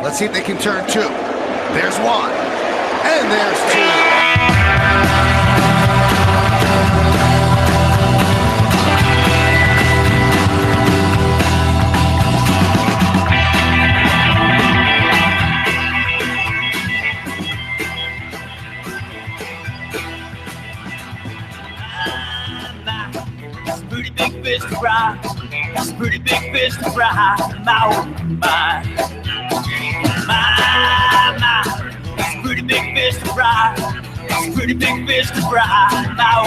Let's see if they can turn two. There's one. And there's two. That's a pretty big fish to fry. That's a pretty big fish to fry. My. That's a pretty big fish to fry. That's a pretty big fish to fry. My.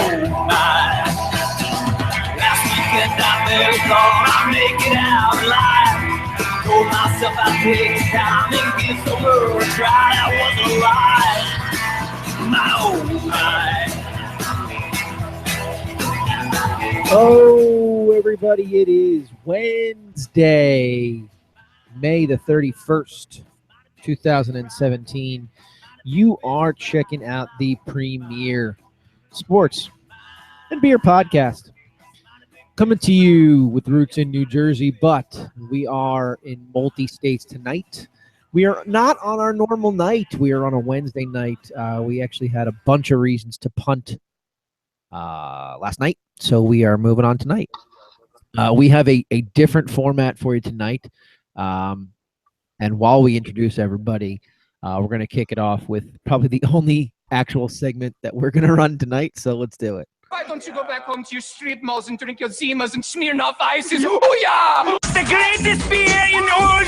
Last weekend I never thought I'd make it out alive. Told myself I'd take time and give the world a try. That was a lie. My. Oh, everybody, it is Wednesday, May the 31st, 2017. You are checking out the Premier Sports and Beer Podcast. Coming to you with roots in New Jersey, but we are in multi-states tonight. We are not on our normal night. We are on a Wednesday night. We actually had a bunch of reasons to punt last night, so we are moving on tonight. We have a different format for you tonight, and while we introduce everybody, we're going to kick it off with probably the only actual segment that we're going to run tonight, so let's do it. Why don't you go back home to your strip malls and drink your Zimas and Smirnoff Ices? Oh yeah! The greatest beer in all the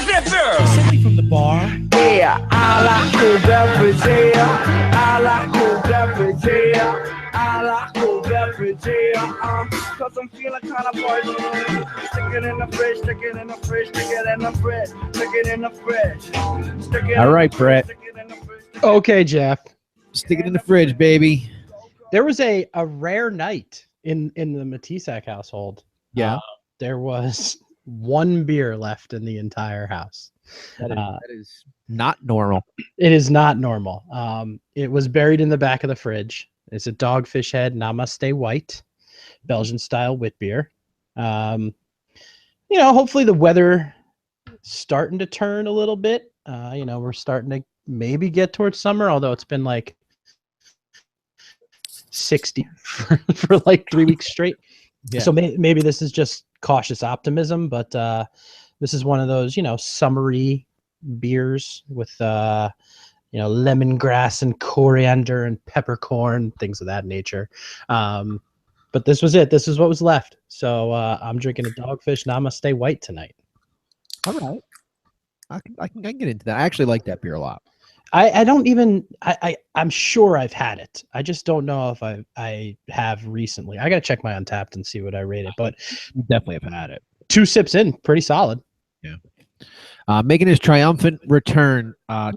Simply from the bar. Yeah, I like cool beverage, yeah. I like cool beverage, yeah. I like cool beverage, yeah. Cause I'm feeling kind of poisonous. Stick it in the fridge, stick it in the fridge, stick it in the fridge, stick it in the fridge. Stick it All right, Brett. Okay, Jeff. Stick it in the fridge, baby. There was a rare night in the Matisak household. Yeah. There was one beer left in the entire house. That is not normal. It is not normal. It was buried in the back of the fridge. It's a Dogfish Head Namaste White, Belgian style wit beer. Hopefully the weather starting to turn a little bit. We're starting to maybe get towards summer, although it's been like 60 for like 3 weeks straight. Yeah. So maybe this is just cautious optimism, but this is one of those, summery beers with, lemongrass and coriander and peppercorn, things of that nature. But this was it. This is what was left. So I'm drinking a Dogfish Namaste White tonight. All right. I can get into that. I actually like that beer a lot. I'm sure I've had it. I just don't know if I have recently. I got to check my Untapped and see what I rated, but You definitely have had it. 2 sips in, pretty solid. Yeah. Making his triumphant return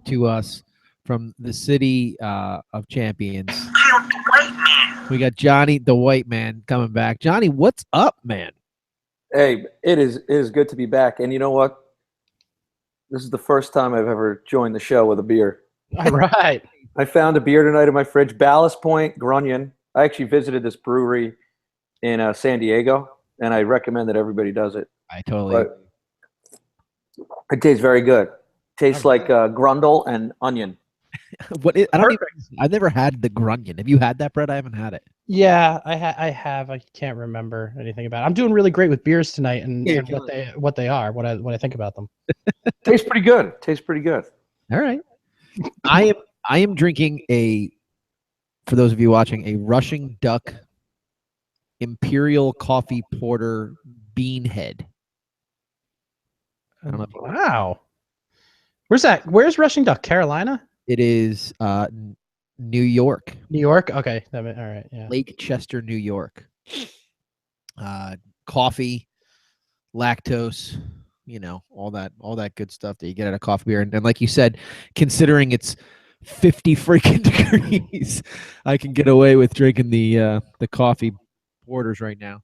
to us from the city of champions. We got Johnny the White Man coming back. Johnny, what's up, man? Hey, it is good to be back. And you know what? This is the first time I've ever joined the show with a beer. All right. I found a beer tonight in my fridge, Ballast Point Grunion. I actually visited this brewery in San Diego, and I recommend that everybody does it. I totally. But it tastes very good. Tastes like grundle and onion. I've never had the Grunion. Have you had that, Brett? I haven't had it. Yeah, I have. I can't remember anything about it. I'm doing really great with beers tonight and what they are, what I think about them. Tastes pretty good. All right. I am drinking for those of you watching, a Rushing Duck Imperial Coffee Porter Beanhead. I don't know. Wow. Where's that? Where's Rushing Duck? Carolina? It is New York. New York? Okay. All right. Yeah. Lake Chester, New York. Coffee, lactose, all that good stuff that you get at a coffee beer. And like you said, considering it's 50 freaking degrees, I can get away with drinking the coffee porters right now.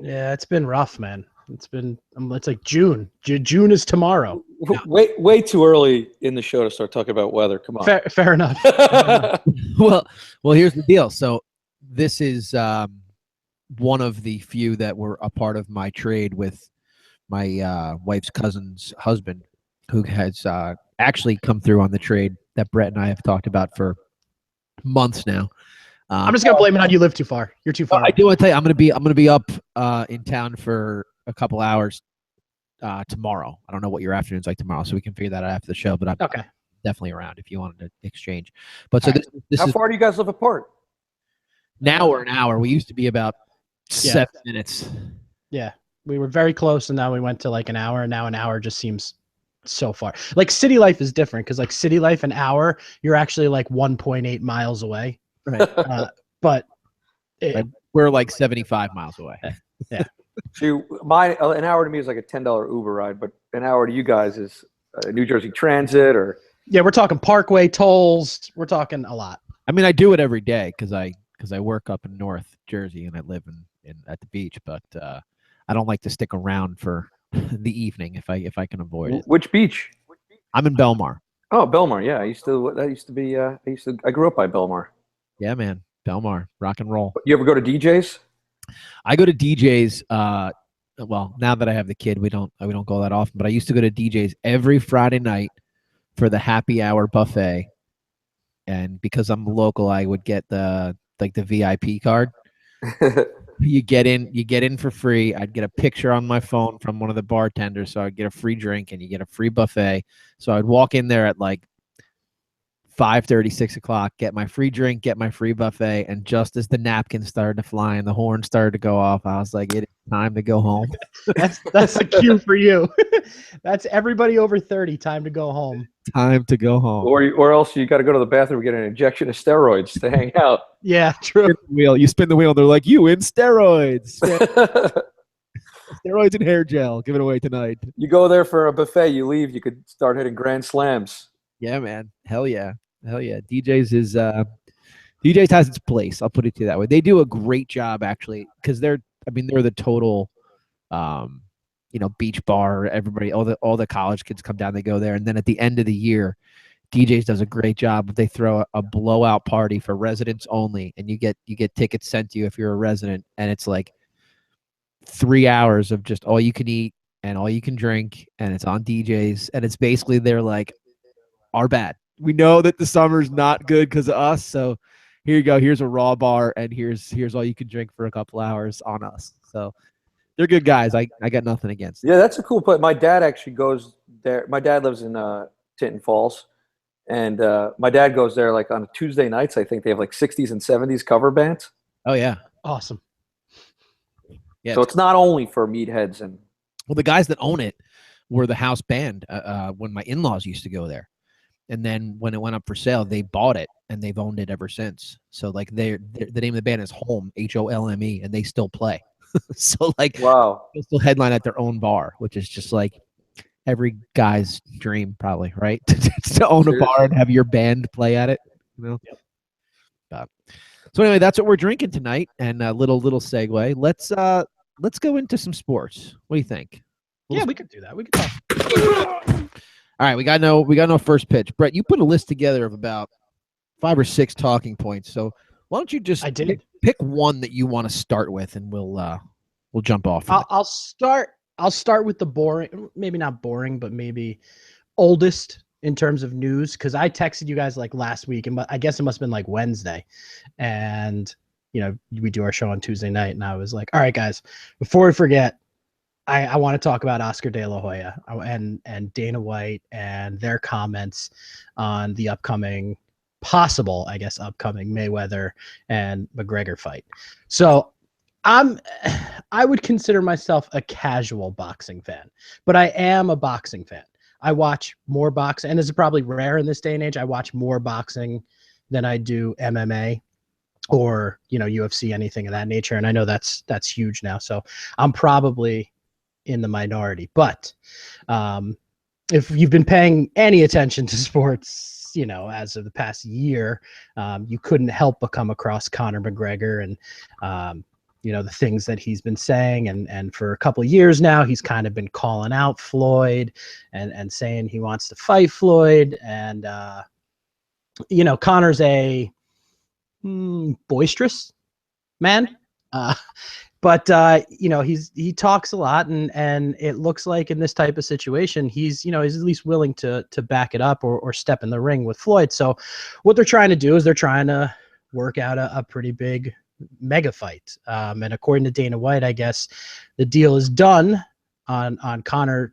Yeah, it's been rough, man. It's like June. June is tomorrow. Way too early in the show to start talking about weather. Come on. Fair enough. Well, here's the deal. So this is one of the few that were a part of my trade with my wife's cousin's husband, who has actually come through on the trade that Brett and I have talked about for months now. I'm just gonna blame it on you. Live too far. You're too far. I do want to tell you, I'm gonna be up in town for a couple hours tomorrow. I don't know what your afternoon's like tomorrow, so we can figure that out after the show. But I'm Okay. definitely around if you wanted to exchange. But so this How is far do you guys live apart? now or an hour. We used to be about 7 minutes. Yeah, we were very close, and now we went to like an hour. And now an hour just seems so far. Like city life is different because like city life, an hour, you're actually like 1.8 miles away. Right. But We're like 75 miles away. See, an hour to me is like a $10 Uber ride, but an hour to you guys is New Jersey Transit or. Yeah, we're talking Parkway tolls. We're talking a lot. I mean, I do it every day because I work up in North Jersey and I live in at the beach, but I don't like to stick around for the evening if I can avoid it. Which beach? I'm in Belmar. Oh, Belmar. Yeah, I grew up by Belmar. Yeah, man, Belmar, rock and roll. You ever go to DJ's? I go to DJ's. Well, now that I have the kid, we don't go that often. But I used to go to DJ's every Friday night for the happy hour buffet, and because I'm local, I would get the VIP card. You get in for free. I'd get a picture on my phone from one of the bartenders, so I'd get a free drink and you get a free buffet. So I'd walk in there at like 5:30, 6 o'clock, get my free drink, get my free buffet, and just as the napkins started to fly and the horn started to go off, I was like, "It's time to go home." That's a cue for you. That's everybody over 30. Time to go home. Time to go home. Or else you got to go to the bathroom and get an injection of steroids to hang out. Yeah, true. You spin the wheel, and they're like, "You in steroids? Steroids and hair gel. Give it away tonight." You go there for a buffet, you leave, you could start hitting grand slams. Yeah, man. Hell yeah. DJ's has its place. I'll put it to you that way. They do a great job actually because they're the total beach bar. Everybody, all the college kids come down, they go there, and then at the end of the year, DJ's does a great job. They throw a blowout party for residents only, and you get tickets sent to you if you're a resident, and it's like 3 hours of just all you can eat and all you can drink, and it's on DJ's, and it's basically they're like, our bad. We know that the summer's not good because of us, so here you go. Here's a raw bar, and here's all you can drink for a couple hours on us. So they're good guys. I got nothing against them. Yeah, that's a cool place. My dad actually goes there. My dad lives in Tinton Falls, and my dad goes there like on Tuesday nights. I think they have like 60s and 70s cover bands. Oh yeah, awesome. Yeah. So it's not only for meatheads and. Well, the guys that own it were the house band when my in-laws used to go there. And then when it went up for sale, they bought it and they've owned it ever since. So like the name of the band is Holme, Holme, and they still play. So like, wow, they still headline at their own bar, which is just like every guy's dream, probably, right? To own a bar and have your band play at it. Yep. So anyway, that's what we're drinking tonight, and a little segue. Let's go into some sports. What do you think? Yeah, we could do that. We could talk. All right, we got no first pitch. Brett, you put a list together of about 5 or 6 talking points. So why don't you just pick one that you want to start with, and we'll jump off. I'll start with the boring, maybe not boring, but maybe oldest in terms of news, because I texted you guys like last week, and I guess it must have been like Wednesday, and we do our show on Tuesday night, and I was like, all right, guys, before we forget, I want to talk about Oscar De La Hoya and Dana White and their comments on the possible upcoming Mayweather and McGregor fight. So I would consider myself a casual boxing fan, but I am a boxing fan. I watch more boxing, and this is probably rare in this day and age. I watch more boxing than I do MMA or UFC, anything of that nature. And I know that's huge now. So I'm probably in the minority, but if you've been paying any attention to sports, as of the past year, you couldn't help but come across Conor McGregor and the things that he's been saying, and for a couple of years now, he's kind of been calling out Floyd and saying he wants to fight Floyd, and Conor's a boisterous man. But he talks a lot, and it looks like in this type of situation, he's at least willing to back it up or step in the ring with Floyd. So what they're trying to do is they're trying to work out a pretty big mega fight. And according to Dana White, I guess the deal is done on Conor's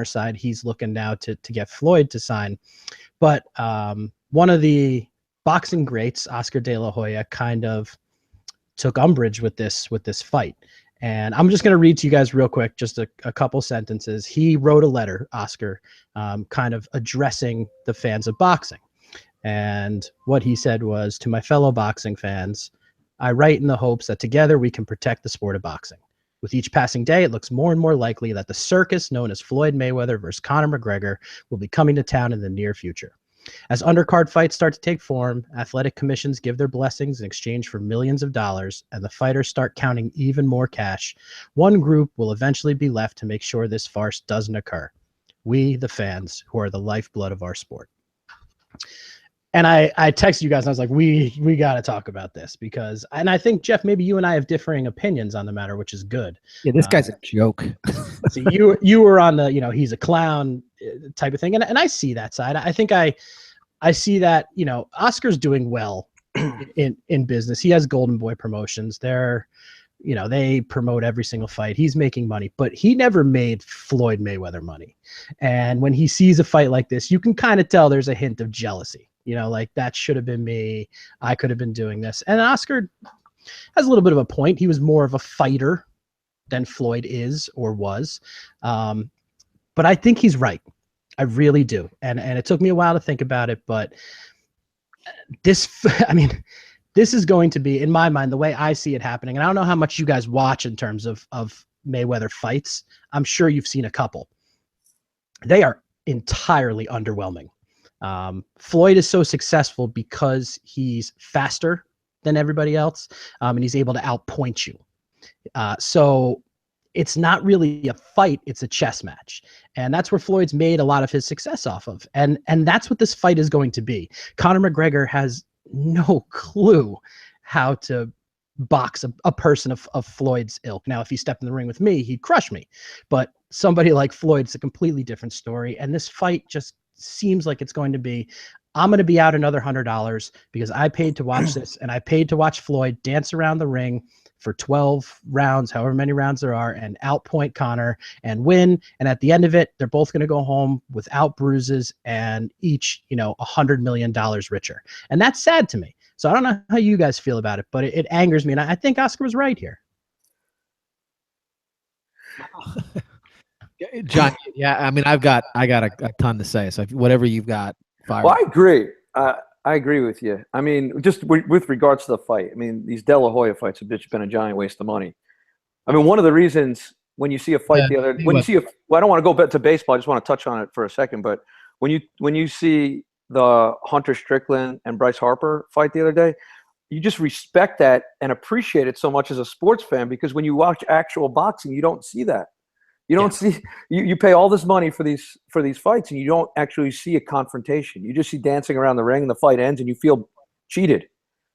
side. He's looking now to get Floyd to sign. But one of the boxing greats, Oscar De La Hoya, kind of took umbrage with this fight. And I'm just going to read to you guys real quick, just a couple sentences. He wrote a letter, Oscar, kind of addressing the fans of boxing. And what he said was, "To my fellow boxing fans, I write in the hopes that together we can protect the sport of boxing. With each passing day, it looks more and more likely that the circus known as Floyd Mayweather versus Conor McGregor will be coming to town in the near future. As undercard fights start to take form, athletic commissions give their blessings in exchange for millions of dollars, and the fighters start counting even more cash. One group will eventually be left to make sure this farce doesn't occur. We, the fans, who are the lifeblood of our sport." And I texted you guys, and I was like, we got to talk about this because, and I think, Jeff, maybe you and I have differing opinions on the matter, which is good. Yeah, this guy's a joke. So you were on the, he's a clown type of thing. And I see that side. I think I see that, Oscar's doing well in business. He has Golden Boy Promotions. They promote every single fight. He's making money, but he never made Floyd Mayweather money. And when he sees a fight like this, you can kind of tell there's a hint of jealousy. Like that should have been me. I could have been doing this. And Oscar has a little bit of a point. He was more of a fighter than Floyd is or was. But I think he's right. I really do. And it took me a while to think about it, but this is going to be, in my mind, the way I see it happening. And I don't know how much you guys watch in terms of Mayweather fights. I'm sure you've seen a couple. They are entirely underwhelming. Floyd is so successful because he's faster than everybody else, and he's able to outpoint you. So it's not really a fight, it's a chess match. And that's where Floyd's made a lot of his success off of. And that's what this fight is going to be. Conor McGregor has no clue how to box a person of Floyd's ilk. Now, if he stepped in the ring with me, he'd crush me. But somebody like Floyd's a completely different story. And this fight just seems like it's going to be, I'm going to be out another $100 because I paid to watch this, and I paid to watch Floyd dance around the ring for 12 rounds, however many rounds there are, and outpoint Conor and win. And at the end of it, they're both going to go home without bruises and each, $100 million richer. And that's sad to me. So I don't know how you guys feel about it, but it angers me. And I think Oscar was right here. John, yeah, I got a ton to say. So whatever you've got, fire. Well, I agree. I agree with you. Just with regards to the fight, these De La Hoya fights have just been a giant waste of money. One of the reasons when you see a fight I don't want to go back to baseball. I just want to touch on it for a second. But when you see the Hunter Strickland and Bryce Harper fight the other day, you just respect that and appreciate it so much as a sports fan, because when you watch actual boxing, you don't see that. You don't see you pay all this money for these fights, and you don't actually see a confrontation. You just see dancing around the ring, and the fight ends, and you feel cheated.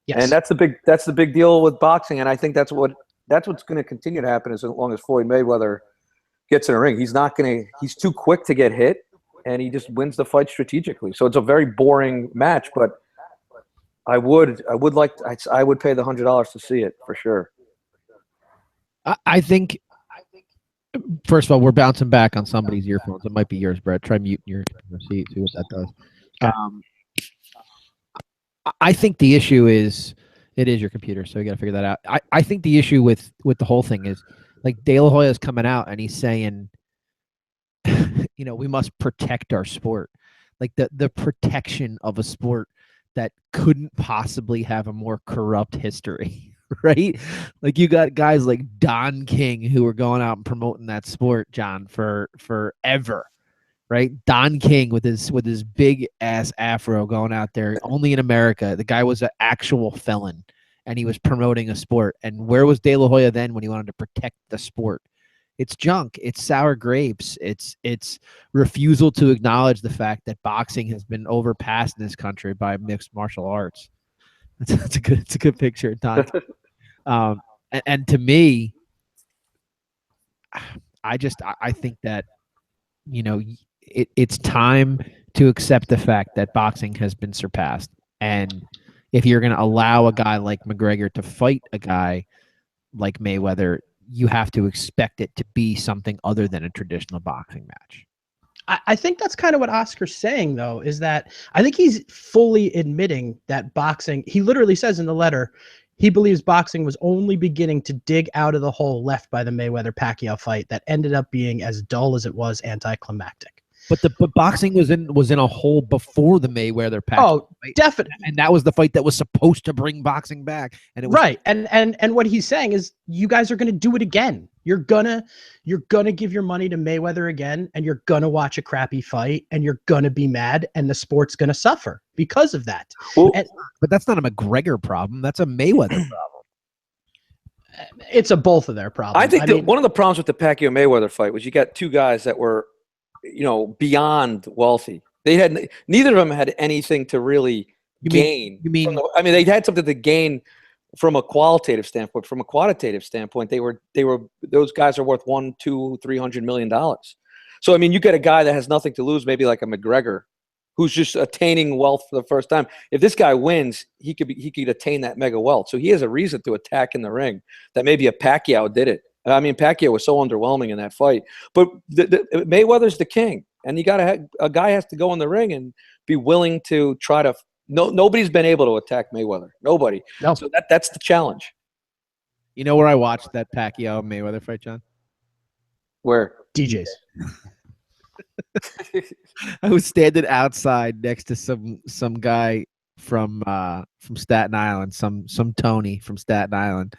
Yes. And that's the big deal with boxing, and I think that's what's going to continue to happen as long as Floyd Mayweather gets in the ring. He's too quick to get hit, and he just wins the fight strategically. So it's a very boring match, but I would pay the $100 to see it for sure. I think. First of all, we're bouncing back on somebody's earphones. It might be yours, Brett. Try muting your see what that does. I think the issue is it is your computer, so you got to figure that out. I think the issue with the whole thing is, like, De La Hoya is coming out and he's saying, we must protect our sport, like the protection of a sport that couldn't possibly have a more corrupt history. Right? Like, you got guys like Don King who are going out and promoting that sport, John, for forever. Right? Don King with his big ass afro going out there only in America. The guy was an actual felon and he was promoting a sport. And where was De La Hoya then when he wanted to protect the sport? It's junk. It's sour grapes. It's refusal to acknowledge the fact that boxing has been overpassed in this country by mixed martial arts. It's a good picture, Don. And to me, I think that, you know, it's time to accept the fact that boxing has been surpassed. And if you're going to allow a guy like McGregor to fight a guy like Mayweather, you have to expect it to be something other than a traditional boxing match. I think that's kind of what Oscar's saying, though, is that I think he's fully admitting that boxing, he literally says in the letter, he believes boxing was only beginning to dig out of the hole left by the Mayweather-Pacquiao fight that ended up being as dull as it was anticlimactic. But boxing was in a hole before the Mayweather Pacquiao fight. Definitely. And that was the fight that was supposed to bring boxing back. And it was right. And what he's saying is you guys are going to do it again. You're gonna give your money to Mayweather again, and you're gonna watch a crappy fight, and you're gonna be mad, and the sport's gonna suffer because of that. Well, but that's not a McGregor problem. That's a Mayweather problem. It's a both of their problems. I think one of the problems with the Pacquiao Mayweather fight was you got two guys that were, you know, beyond wealthy. They had neither of them had anything to really gain. I mean, they had something to gain from a qualitative standpoint. From a quantitative standpoint, those guys are worth $100, $200, $300 million. So I mean, you get a guy that has nothing to lose, maybe like a McGregor, who's just attaining wealth for the first time. If this guy wins, he could attain that mega wealth. So he has a reason to attack in the ring that maybe a Pacquiao did it. I mean, Pacquiao was so underwhelming in that fight. But Mayweather's the king, and you got to a guy has to go in the ring and be willing to try to. Nobody's been able to attack Mayweather. Nobody. No. So that's the challenge. You know where I watched that Pacquiao Mayweather fight, John? Where? DJs. I was standing outside next to some guy from Staten Island, some Tony from Staten Island,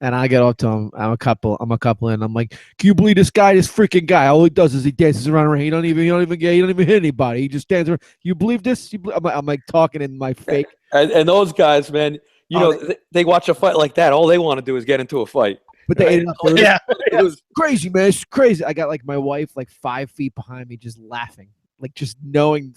and I get up to him. I'm a couple in. I'm like, "Can you believe this guy? This freaking guy! All he does is he dances around the ring. He don't even hit anybody. He just stands around. You believe this? I'm like talking in my fake. And those guys, man, they watch a fight like that. All they want to do is get into a fight. But right? It was crazy, man. It's crazy. I got like my wife like 5 feet behind me, just laughing, like just knowing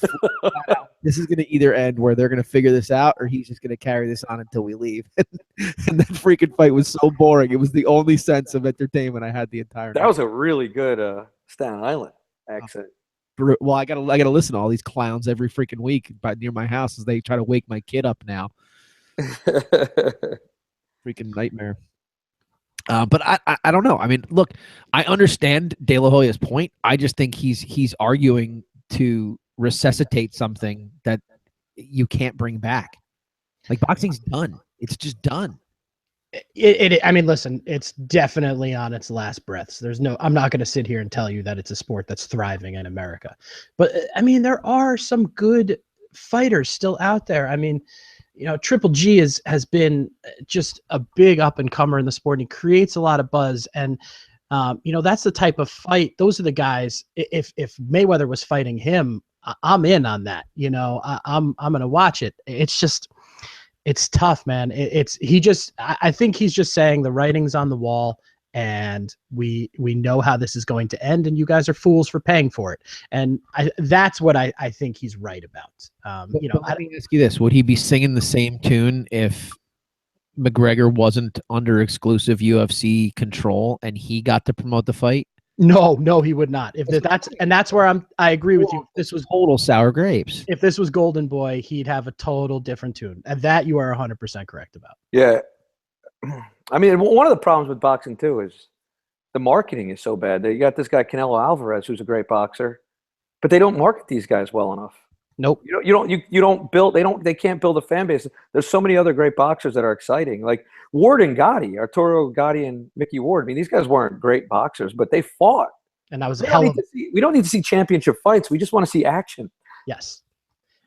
this is gonna either end where they're gonna figure this out, or he's just gonna carry this on until we leave. And that freaking fight was so boring. It was the only sense of entertainment I had the entire night. That was a really good Staten Island accent. Well, I gotta listen to all these clowns every freaking week near my house as they try to wake my kid up now. Freaking nightmare. But I don't know. I mean, look, I understand De La Hoya's point. I just think he's arguing to resuscitate something that you can't bring back. Like boxing's done. It's just done. I mean, listen, it's definitely on its last breaths. I'm not going to sit here and tell you that it's a sport that's thriving in America. But I mean, there are some good fighters still out there. I mean, you know, Triple G has been just a big up and comer in the sport. And he creates a lot of buzz, and you know, that's the type of fight. Those are the guys. If Mayweather was fighting him, I'm in on that. You know, I'm gonna watch it. It's just, it's tough, man. I think he's just saying the writing's on the wall, and we know how this is going to end, and you guys are fools for paying for it. And that's what I think he's right about. You know, let me ask you this: would he be singing the same tune if McGregor wasn't under exclusive UFC control and he got to promote the fight? No, he would not. That's where I agree with you. If this was total sour grapes. If this was Golden Boy, he'd have a total different tune. And that you are 100% correct about. Yeah. I mean, one of the problems with boxing too is the marketing is so bad. You got this guy Canelo Alvarez, who's a great boxer, but they don't market these guys well enough. Nope. You don't build. They can't build a fan base. There's so many other great boxers that are exciting, like Ward and Gotti, Arturo Gotti and Mickey Ward. I mean, these guys weren't great boxers, but they fought. And that was we don't need to see championship fights. We just want to see action. Yes.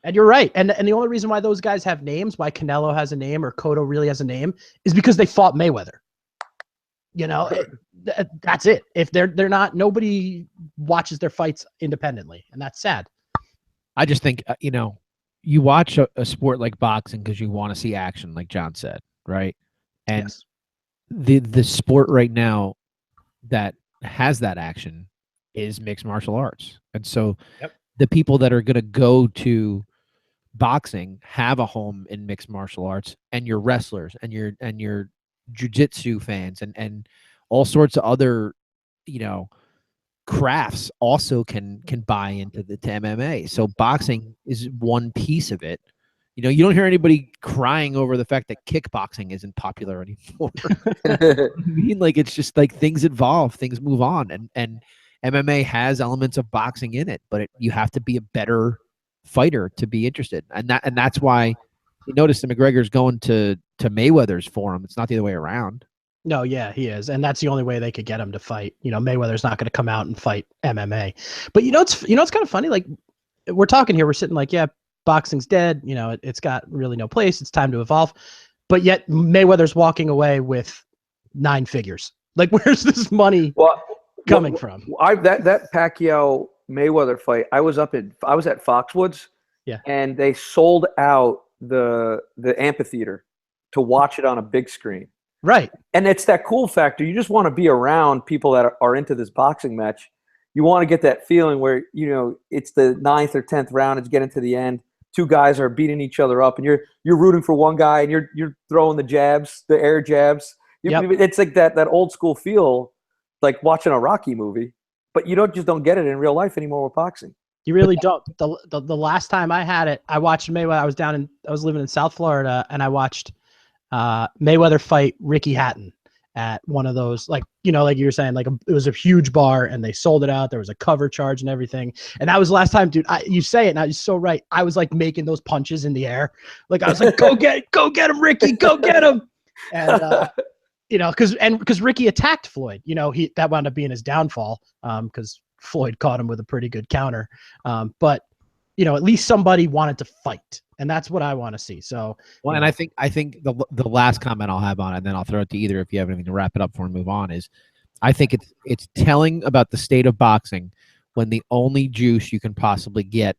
And you're right. And the only reason why those guys have names, why Canelo has a name or Cotto really has a name, is because they fought Mayweather. You know, that's it. If they're not, nobody watches their fights independently, and that's sad. I just think, you know, you watch a sport like boxing because you want to see action, like John said, right? And yes. the sport right now that has that action is mixed martial arts. And so the people that are going to go to boxing have a home in mixed martial arts, and your wrestlers and your jiu-jitsu fans and all sorts of other crafts also can buy into the to MMA. So boxing is one piece of it. You don't hear anybody crying over the fact that kickboxing isn't popular anymore. I mean, like, it's just like things evolve, things move on, and MMA has elements of boxing in it, but you have to be a better fighter to be interested, and that's why you notice that McGregor's going to Mayweather's forum. It's not the other way around. No, yeah, he is, and that's the only way they could get him to fight. Mayweather's not going to come out and fight MMA. But it's kind of funny. Like, we're talking here, we're sitting like, yeah, boxing's dead. It's got really no place. It's time to evolve. But yet Mayweather's walking away with 9 figures. Like, where's this money coming from? That Pacquiao Mayweather fight, I was at Foxwoods, yeah, and they sold out the amphitheater to watch it on a big screen. Right. And it's that cool factor. You just want to be around people that are into this boxing match. You want to get that feeling where, it's the 9th or 10th round, it's getting to the end. 2 guys are beating each other up, and you're rooting for one guy, and you're throwing the jabs, the air jabs. Yep. It's like that old school feel, like watching a Rocky movie. But you don't get it in real life anymore with boxing. You really don't. The last time I had it, I watched Mayweather. I was living in South Florida, and I watched Mayweather fight Ricky Hatton at one of those, like you were saying, like it was a huge bar, and they sold it out. There was a cover charge and everything, and that was the last time, dude. You say it, and I was so right. I was like making those punches in the air, like I was like, go get him, Ricky, go get him, and because Ricky attacked Floyd. That wound up being his downfall, because Floyd caught him with a pretty good counter. But at least somebody wanted to fight, and that's what I want to see. So, well, and I think the last comment I'll have on it, and then I'll throw it to either if you have anything to wrap it up before we move on, is I think it's telling about the state of boxing when the only juice you can possibly get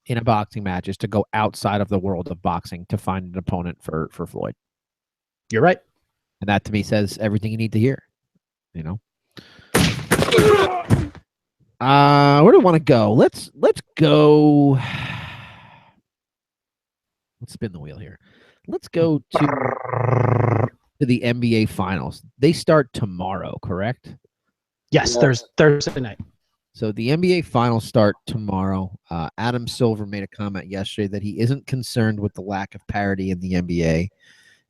in a boxing match is to go outside of the world of boxing to find an opponent for Floyd. You're right. And that to me says everything you need to hear. Where do I want to go? Let's go. Let's spin the wheel here. Let's go to the NBA Finals. They start tomorrow, correct? Yes, there's Thursday night. So the NBA Finals start tomorrow. Adam Silver made a comment yesterday that he isn't concerned with the lack of parity in the NBA,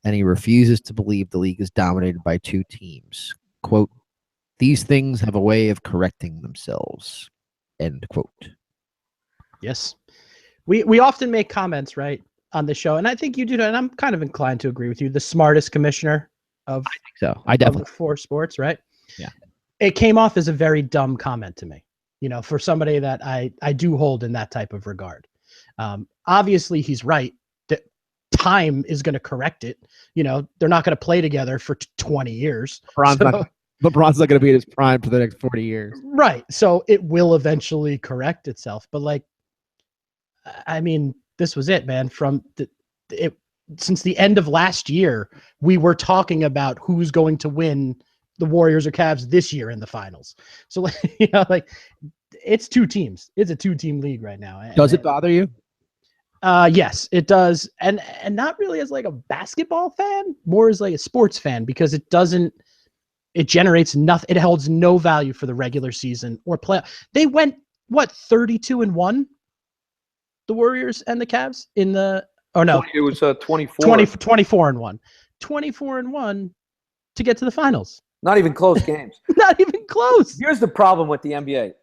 and he refuses to believe the league is dominated by 2 teams. Quote, "These things have a way of correcting themselves." End quote. Yes. We often make comments, right, on the show, and I think you do, and I'm kind of inclined to agree with you. The smartest commissioner of I think so. I definitely of the 4 sports, right? Yeah. It came off as a very dumb comment to me, for somebody that I do hold in that type of regard. Obviously, he's right. That time is going to correct it. They're not going to play together for 20 years. LeBron's not going to be in his prime for the next 40 years. Right. So it will eventually correct itself. But this was it, man. Since the end of last year, we were talking about who's going to win the Warriors or Cavs this year in the finals. So, it's 2 teams. It's a 2-team league right now. Does it bother you? Yes, it does. And not really as like a basketball fan, more as like a sports fan, because it generates nothing. It holds no value for the regular season or play. They went 32-1, the Warriors and the Cavs in the, oh no, it was 24. 24-1, 24-1 to get to the finals. Not even close games. Not even close. Here's the problem with the NBA.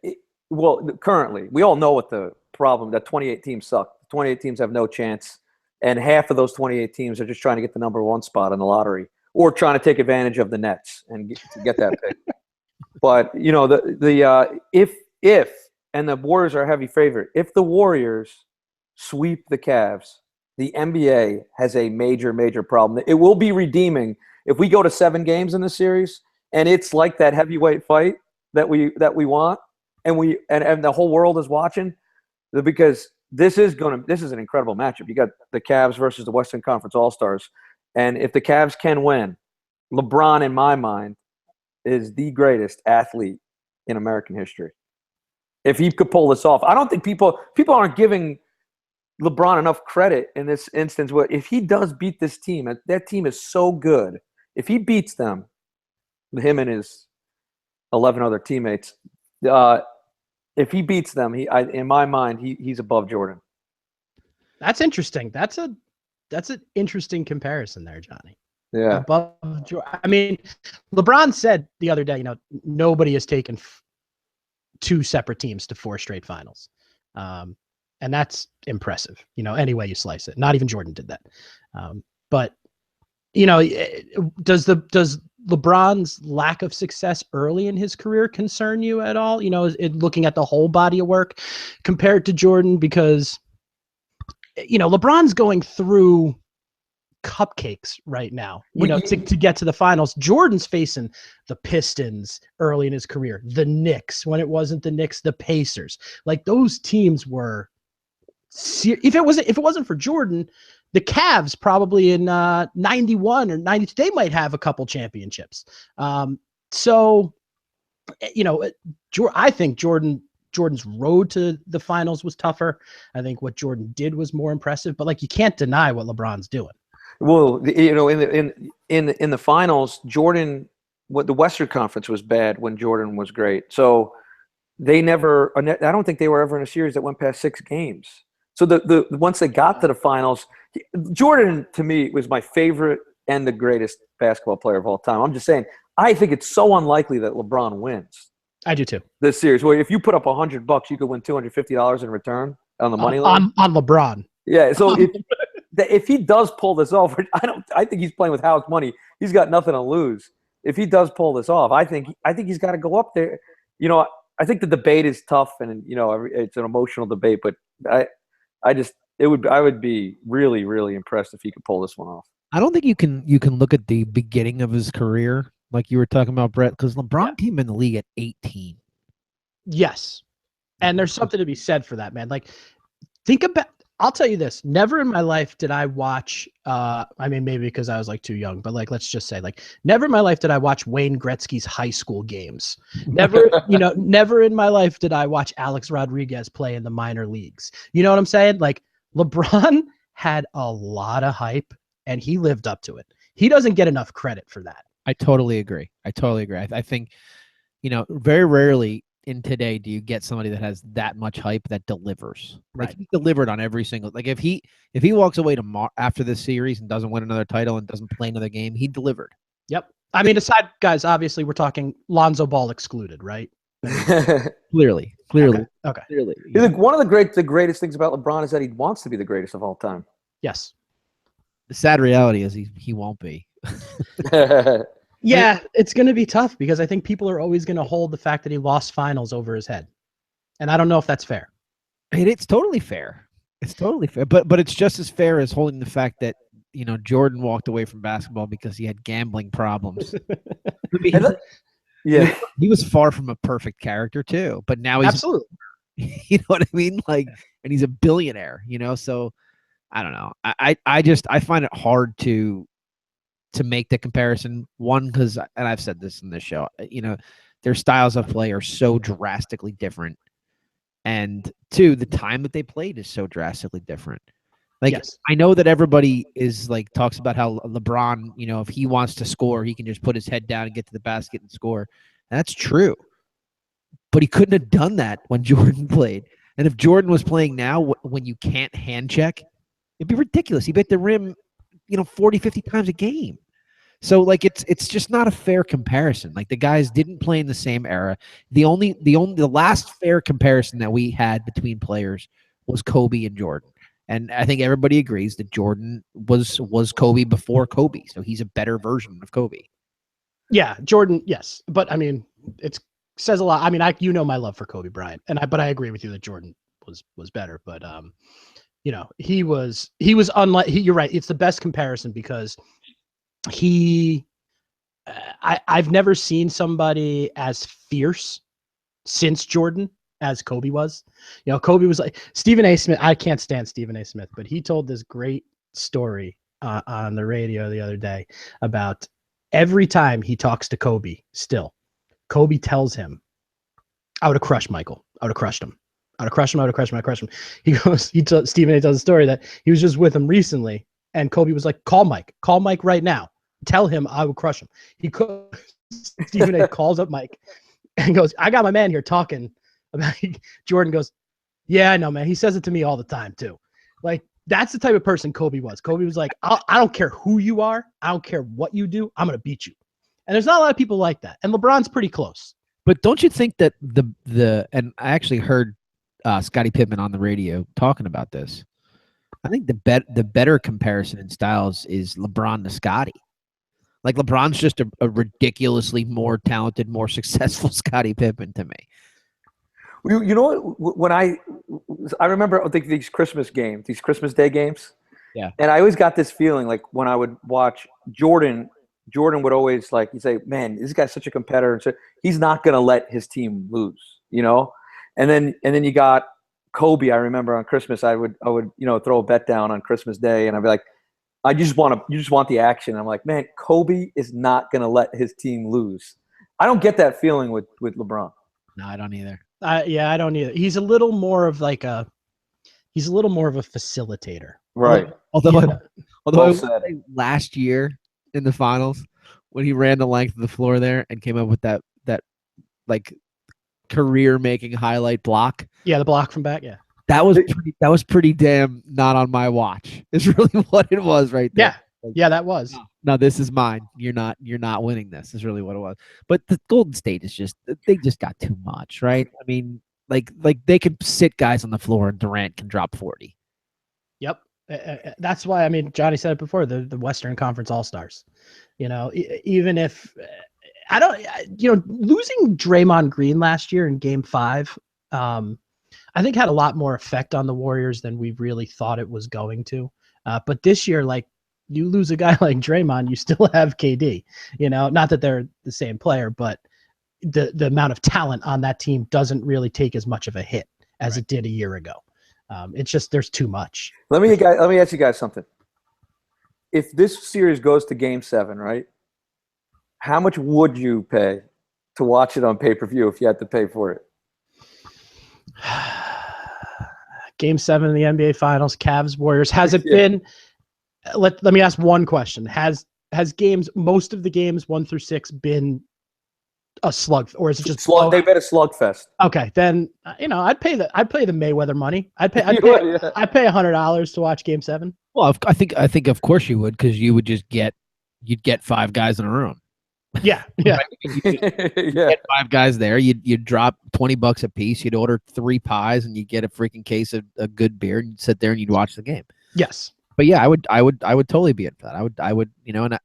Currently, we all know what the problem, that 28 teams suck. 28 teams have no chance, and half of those 28 teams are just trying to get the number 1 spot in the lottery, or trying to take advantage of the Nets and get that pick. But if and the Warriors are a heavy favorite. If the Warriors sweep the Cavs, the NBA has a major, major problem. It will be redeeming if we go to 7 games in the series, and it's like that heavyweight fight that we want, and the whole world is watching, because this is an incredible matchup. You got the Cavs versus the Western Conference All-Stars. And if the Cavs can win, LeBron, in my mind, is the greatest athlete in American history. If he could pull this off, I don't think people aren't giving LeBron enough credit in this instance. If he does beat this team, that team is so good. If he beats them, him and his 11 other teammates. If he beats them, in my mind, he's above Jordan. That's interesting. That's an interesting comparison there, Johnny. Yeah. I mean, LeBron said the other day, nobody has taken two separate teams to 4 straight finals. And that's impressive, any way you slice it. Not even Jordan did that. But does LeBron's lack of success early in his career concern you at all? Looking at the whole body of work compared to Jordan, because LeBron's going through cupcakes right now, to get to the finals. Jordan's facing the Pistons early in his career, the Knicks, when it wasn't the Knicks, the Pacers. Like, those teams were, if it wasn't for Jordan, the Cavs probably in 91 or 92, they might have a couple championships. So, I think Jordan's road to the finals was tougher. I think what Jordan did was more impressive, but you can't deny what LeBron's doing. Well, in the finals, Jordan, the Western Conference was bad when Jordan was great. So I don't think they were ever in a series that went past 6 games. So the once they got to the finals, Jordan, to me, was my favorite and the greatest basketball player of all time. I'm just saying, I think it's so unlikely that LeBron wins. I do too. This series, well, if you put up $100, you could win $250 in return on the money line. On LeBron. Yeah. So if he does pull this off, I think he's playing with house money. He's got nothing to lose. If he does pull this off, I think he's got to go up there. I think the debate is tough, and it's an emotional debate. But I would be really, really impressed if he could pull this one off. I don't think you can look at the beginning of his career like you were talking about, Brett, because LeBron came in the league at 18. Yes, and there's something to be said for that, man. Think about. I'll tell you this, never in my life did I watch, maybe because I was too young, but let's just say never in my life did I watch Wayne Gretzky's high school games. Never, never in my life did I watch Alex Rodriguez play in the minor leagues. You know what I'm saying? LeBron had a lot of hype and he lived up to it. He doesn't get enough credit for that. I totally agree. I think, very rarely in today do you get somebody that has that much hype that delivers. Right. He delivered on every single, if he walks away after this series and doesn't win another title and doesn't play another game, he delivered. Yep. Aside, guys, obviously we're talking Lonzo Ball excluded, right? Clearly. Okay. Clearly. One of the greatest things about LeBron is that he wants to be the greatest of all time. Yes. The sad reality is he won't be. Yeah, it's going to be tough because I think people are always going to hold the fact that he lost finals over his head. And I don't know if that's fair. It's totally fair. It's totally fair. But it's just as fair as holding the fact that, Jordan walked away from basketball because he had gambling problems. Yeah. He was far from a perfect character too, but now he's absolutely. You know what I mean? And he's a billionaire, so I don't know. I find it hard to make the comparison. One, because, and I've said this in this show, their styles of play are so drastically different. And 2, the time that they played is so drastically different. Yes. I know that everybody is talks about how LeBron, if he wants to score, he can just put his head down and get to the basket and score. And that's true. But he couldn't have done that when Jordan played. And if Jordan was playing now, when you can't hand check, it'd be ridiculous. He hit the rim, 40, 50 times a game. So it's just not a fair comparison. The guys didn't play in the same era. The last fair comparison that we had between players was Kobe and Jordan. And I think everybody agrees that Jordan was Kobe before Kobe. So he's a better version of Kobe. Yeah, Jordan, yes. But it says a lot. My love for Kobe Bryant. But I agree with you that Jordan was better. But he was unlike, you're right. It's the best comparison because I've never seen somebody as fierce since Jordan as Kobe was. Kobe was Stephen A. Smith. I can't stand Stephen A. Smith, but he told this great story on the radio the other day about every time he talks to Kobe still, Kobe tells him, I would have crushed Michael. I would have crushed him. I would have crushed him. I would have crushed him. I would have crushed him. Stephen A. tells a story that he was just with him recently, and Kobe was like, call Mike right now. Tell him I would crush him. Stephen A. calls up Mike, and goes, I got my man here talking about Jordan goes, yeah, I know, man. He says it to me all the time too. Like, that's the type of person Kobe was. Kobe was like, I don't care who you are. I don't care what you do. I'm going to beat you. And there's not a lot of people like that. And LeBron's pretty close. But don't you think that and I actually heard Scottie Pippen on the radio talking about this. I think the better comparison in styles is LeBron to Scottie. Like, LeBron's just a ridiculously more talented, more successful Scottie Pippen to me. You know what? When I remember these Christmas games, these Christmas Day games. Yeah. And I always got this feeling like when I would watch Jordan would always he'd say, man, this guy's such a competitor. And so he's not going to let his team lose, you know? And then you got Kobe. I remember on Christmas, I would throw a bet down on Christmas Day, and I'd be like, you just want the action. I'm like, man, Kobe is not going to let his team lose. I don't get that feeling with LeBron. No, I don't either. Yeah, I don't either. He's a little more of a facilitator. Right. Although Well I would said. say last year in the finals, when he ran the length of the floor there and came up with that like career-making highlight block. Yeah, the block from back. Yeah. That was pretty damn not on my watch. Is really what it was right there. Yeah, that was. No, this is mine. You're not winning this. Is really what it was. But the Golden State they just got too much, right? I mean, like they could sit guys on the floor and Durant can drop 40. Yep. That's why, I mean, Johnny said it before, the Western Conference All-Stars. You know, even if losing Draymond Green last year in Game 5, I think had a lot more effect on the Warriors than we really thought it was going to. But this year, like, you lose a guy like Draymond, you still have KD. You know, not that they're the same player, but the amount of talent on that team doesn't really take as much of a hit as it did a year ago. It's just there's too much. Let me ask you guys something. If this series goes to Game 7, right? How much would you pay to watch it on pay-per-view if you had to pay for it? Game 7 in the NBA Finals, Cavs Warriors. Has it been? Let me ask one question. Has most of the games 1 through 6 been a slug, or is it just slug? They bet a slugfest. Okay, then I'd pay the Mayweather money. I'd pay $100 to watch Game 7. Well, I think of course you would, because you would just get 5 guys in a room. Yeah. Right? Get 5 guys there. You'd drop $20 a piece. You'd order 3 pies and you get a freaking case of a good beer, and you'd sit there and you'd watch the game. Yes. But yeah, I would totally be in for that. I would, and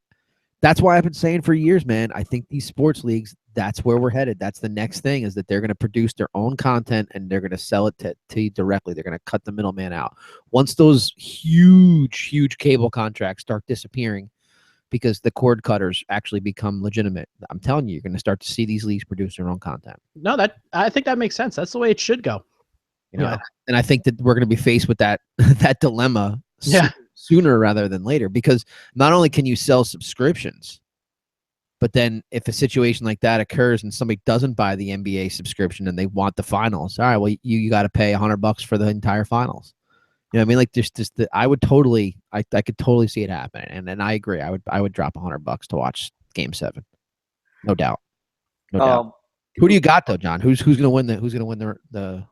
that's why I've been saying for years, man, I think these sports leagues, that's where we're headed. That's the next thing, is that they're going to produce their own content and they're going to sell it to you directly. They're going to cut the middleman out. Once those huge cable contracts start disappearing because the cord cutters actually become legitimate, I'm telling you, you're going to start to see these leagues produce their own content. No, I think that makes sense. That's the way it should go. And I think that we're going to be faced with that dilemma sooner rather than later, because not only can you sell subscriptions, but then if a situation like that occurs and somebody doesn't buy the NBA subscription and they want the finals, all right, well, you got to pay $100 for the entire finals. You know what I mean? Like, I could totally see it happening, and I agree. I would drop $100 to watch Game 7, no doubt. Who do you got though, John? Who's going to win the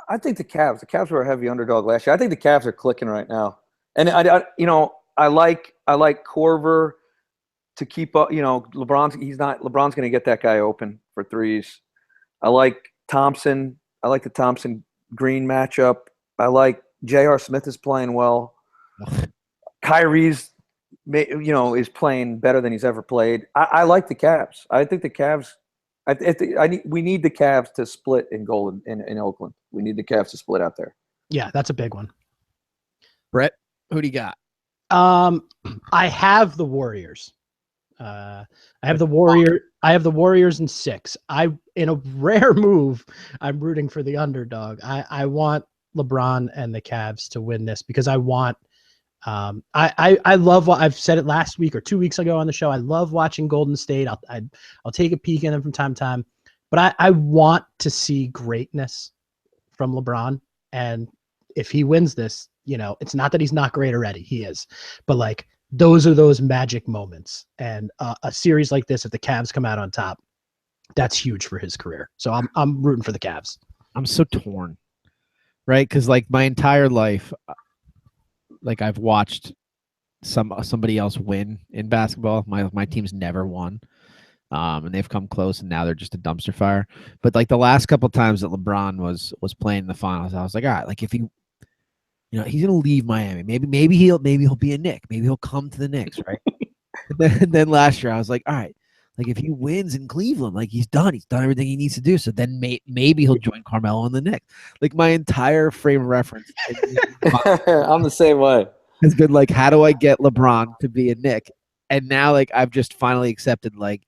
I think the Cavs. The Cavs were a heavy underdog last year. I think the Cavs are clicking right now, and I like Korver to keep up. LeBron's going to get that guy open for threes. I like Thompson. I like the Thompson Green matchup. I like J.R. Smith is playing well. Kyrie's, is playing better than he's ever played. I like the Cavs. I think the Cavs. We need the Cavs to split in Oakland. We need the Cavs to split out there. Yeah, that's a big one. Brett, who do you got? I have the Warriors. I have the Warriors in 6. In a rare move, I'm rooting for the underdog. I want LeBron and the Cavs to win this because I want. I love what I've said it last week or 2 weeks ago on the show. I love watching Golden State. I'll take a peek in them from time to time, but I want to see greatness from LeBron. And if he wins this, it's not that he's not great already. He is, but like those are those magic moments. And a series like this, if the Cavs come out on top, that's huge for his career. So I'm rooting for the Cavs. I'm so torn, right? Because like my entire life, like I've watched somebody else win in basketball. My team's never won, and they've come close, and now they're just a dumpster fire. But like the last couple times that LeBron was playing in the finals, I was like, all right, like if he, he's gonna leave Miami. Maybe he'll be a Knick. Maybe he'll come to the Knicks, right? and then last year I was like, all right, like if he wins in Cleveland, like he's done everything he needs to do. So then maybe he'll join Carmelo in the Knicks. Like my entire frame of reference. I'm the same way. Has been like, how do I get LeBron to be a Knick? And now like I've just finally accepted like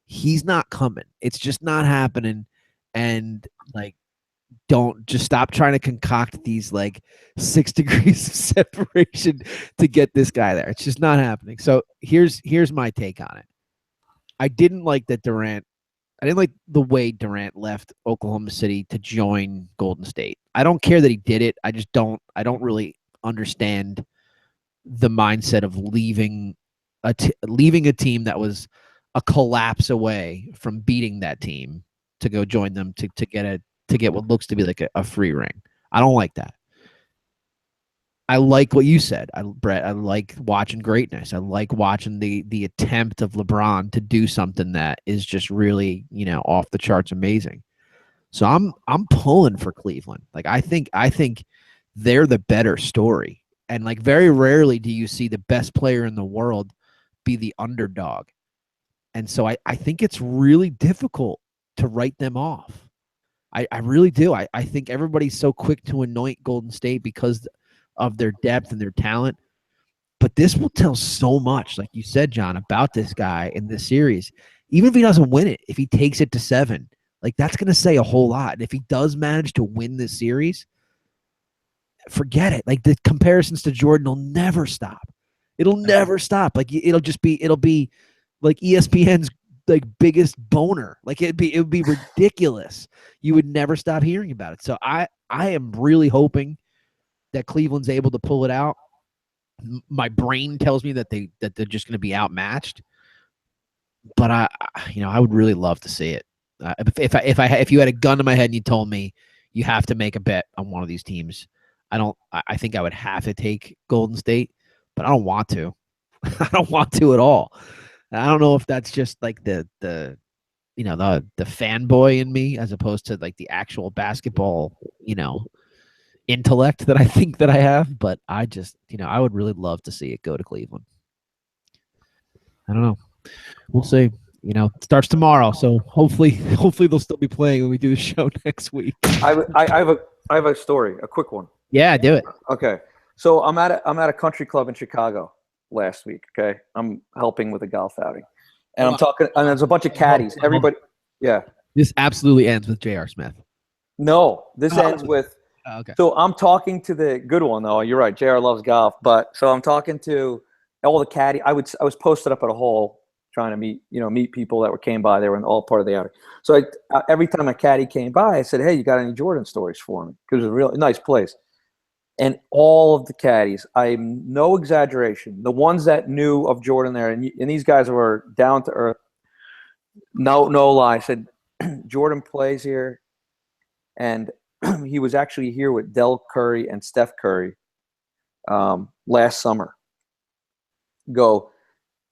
he's not coming. It's just not happening. And like don't just stop trying to concoct these like 6 degrees of separation to get this guy there. It's just not happening. So here's my take on it. I didn't like that Durant. I didn't like the way Durant left Oklahoma City to join Golden State. I don't care that he did it. I don't really understand the mindset of leaving a team that was a collapse away from beating that team to go join them to get what looks to be like a free ring. I don't like that. I like what you said, Brett. I like watching greatness. I like watching the attempt of LeBron to do something that is just really, off the charts amazing. So I'm pulling for Cleveland. Like I think they're the better story. And like very rarely do you see the best player in the world be the underdog. And so I think it's really difficult to write them off. I really do. I think everybody's so quick to anoint Golden State because of their depth and their talent. But this will tell so much, like you said, John, about this guy in this series. Even if he doesn't win it, if he takes it to 7, like that's going to say a whole lot. And if he does manage to win this series, forget it. Like the comparisons to Jordan will never stop. It'll never stop. Like it'll be like ESPN's like biggest boner. Like it would be ridiculous. You would never stop hearing about it. So I am really hoping that Cleveland's able to pull it out. My brain tells me that they're just going to be outmatched. But I would really love to see it. If you had a gun to my head and you told me you have to make a bet on one of these teams, I think I would have to take Golden State, but I don't want to. I don't want to at all. I don't know if that's just like the fanboy in me as opposed to like the actual basketball, intellect that I think that I have, but I just, I would really love to see it go to Cleveland. I don't know. We'll see. It starts tomorrow, so hopefully they'll still be playing when we do the show next week. I have a story, a quick one. Yeah, do it. Okay. So I'm at a country club in Chicago last week. Okay. I'm helping with a golf outing. And I'm talking, and there's a bunch of caddies. Everybody. Yeah. This absolutely ends with J.R. Smith. No, this ends with. Okay. So I'm talking to the good one though. You're right. JR loves golf, but so I'm talking to all the caddy. I was posted up at a hole trying to meet people that came by. They were all part of the outing. So every time a caddy came by, I said, "Hey, you got any Jordan stories for me?" Because it was a really nice place. And all of the caddies, I'm no exaggeration, the ones that knew of Jordan there, and these guys were down to earth. No lie. I said, Jordan plays here, and he was actually here with Del Curry and Steph Curry last summer.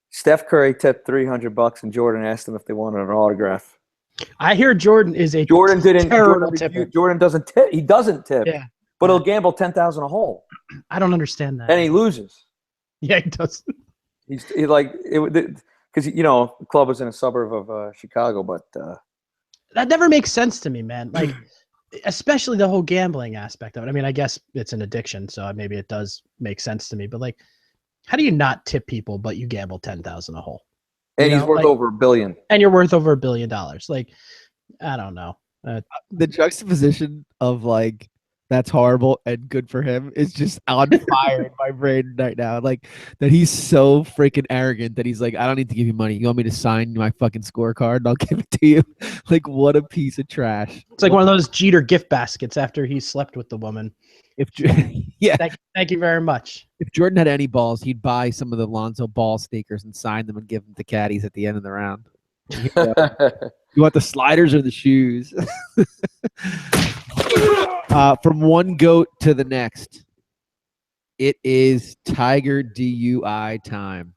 Steph Curry tipped $300, and Jordan asked him if they wanted an autograph. I hear Jordan is a terrible tipper. Jordan doesn't tip. He doesn't tip. Yeah. But he'll gamble 10,000 a hole. I don't understand that. And he loses. Yeah, he does. He's like it because the club was in a suburb of Chicago, but that never makes sense to me, man. Like, especially the whole gambling aspect of it. I mean, I guess it's an addiction, so maybe it does make sense to me. But like, how do you not tip people, but you gamble 10,000 a hole? And he's worth over $1 billion. And you're worth over $1 billion. Like, I don't know. The juxtaposition of like, that's horrible and good for him is just on fire in my brain right now. Like that he's so freaking arrogant that he's like, I don't need to give you money. You want me to sign my fucking scorecard and I'll give it to you? Like, what a piece of trash. It's like one of those Jeter gift baskets after he slept with the woman. Yeah. Thank you very much. If Jordan had any balls, he'd buy some of the Lonzo Ball sneakers and sign them and give them to caddies at the end of the round. You want the sliders or the shoes? From one goat to the next, it is Tiger DUI time.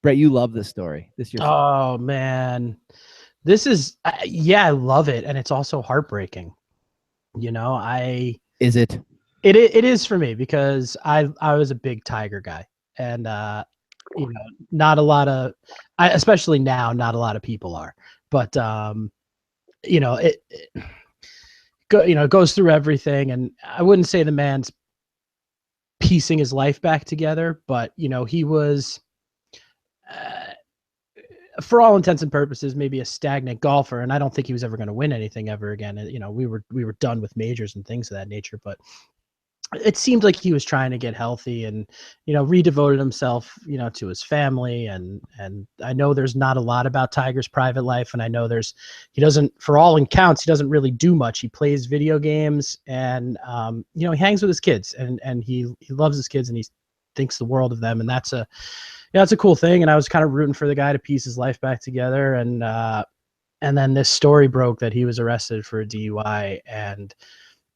Brett, you love this story. This year. Oh man, this is I love it, and it's also heartbreaking. You know, Is it? It is for me because I was a big Tiger guy, and you know, not a lot of, especially now, not a lot of people are. But you know, it goes through everything, and I wouldn't say the man's piecing his life back together, but you know, he was, for all intents and purposes, maybe a stagnant golfer, and I don't think he was ever going to win anything ever again. You know, we were done with majors and things of that nature, but it seemed like he was trying to get healthy and, you know, redevoted himself, you know, to his family. And I know there's not a lot about Tiger's private life. And I know he doesn't, for all accounts, he doesn't really do much. He plays video games and, you know, he hangs with his kids and he loves his kids and he thinks the world of them. And that's a cool thing. And I was kind of rooting for the guy to piece his life back together. And then this story broke that he was arrested for a DUI. And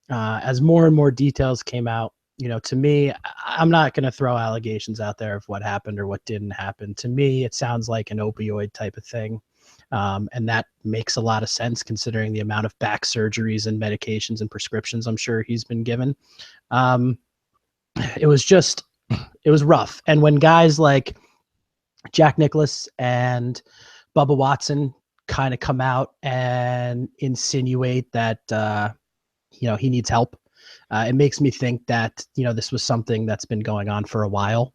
as more and more details came out, you know, to me, I'm not going to throw allegations out there of what happened or what didn't happen. To me, it sounds like an opioid type of thing. And that makes a lot of sense considering the amount of back surgeries and medications and prescriptions I'm sure he's been given. It was rough. And when guys like Jack Nicklaus and Bubba Watson kind of come out and insinuate that, you know, he needs help. It makes me think that, you know, this was something that's been going on for a while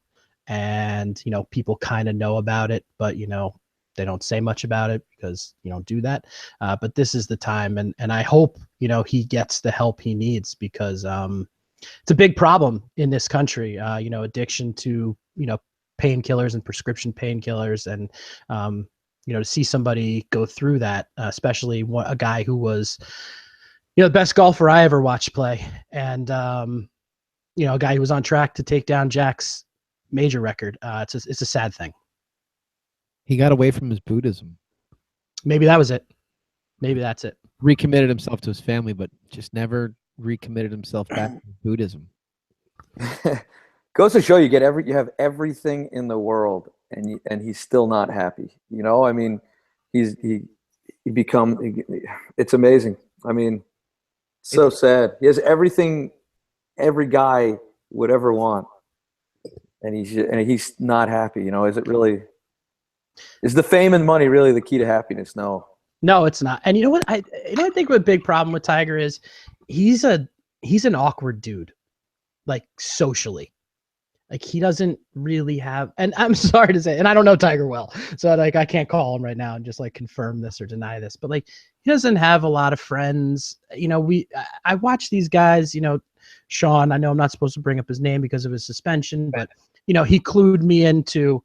and, you know, people kind of know about it, but, you know, they don't say much about it because you don't do that. But this is the time. And I hope, you know, he gets the help he needs because it's a big problem in this country, you know, addiction to, you know, painkillers and prescription painkillers. And, you know, to see somebody go through that, especially a guy who was, you know, the best golfer I ever watched play. And, you know, a guy who was on track to take down Jack's major record. It's a sad thing. He got away from his Buddhism. Maybe that was it. Maybe that's it. Recommitted himself to his family, but just never recommitted himself back to Buddhism. Goes to show you have everything in the world and he's still not happy. You know, I mean, it's amazing. I mean, so sad. He has everything every guy would ever want, and he's not happy. You know, is the fame and money really the key to happiness? No, it's not. And you know what? I think what a big problem with Tiger is he's an awkward dude, like socially. Like he doesn't really have, and I'm sorry to say, and I don't know Tiger well, so like I can't call him right now and just like confirm this or deny this, but like he doesn't have a lot of friends. You know, I watch these guys, you know, Sean, I know I'm not supposed to bring up his name because of his suspension, but you know, he clued me into,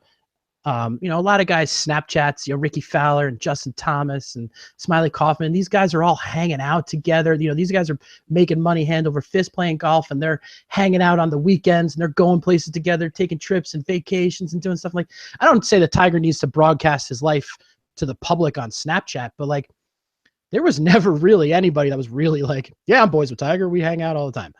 you know, a lot of guys Snapchats, you know, Ricky Fowler and Justin Thomas and Smiley Kaufman. These guys are all hanging out together. You know, these guys are making money hand over fist playing golf, and they're hanging out on the weekends and they're going places together, taking trips and vacations and doing stuff like. I don't say that Tiger needs to broadcast his life to the public on Snapchat, but like, there was never really anybody that was really like, yeah, I'm boys with Tiger. We hang out all the time.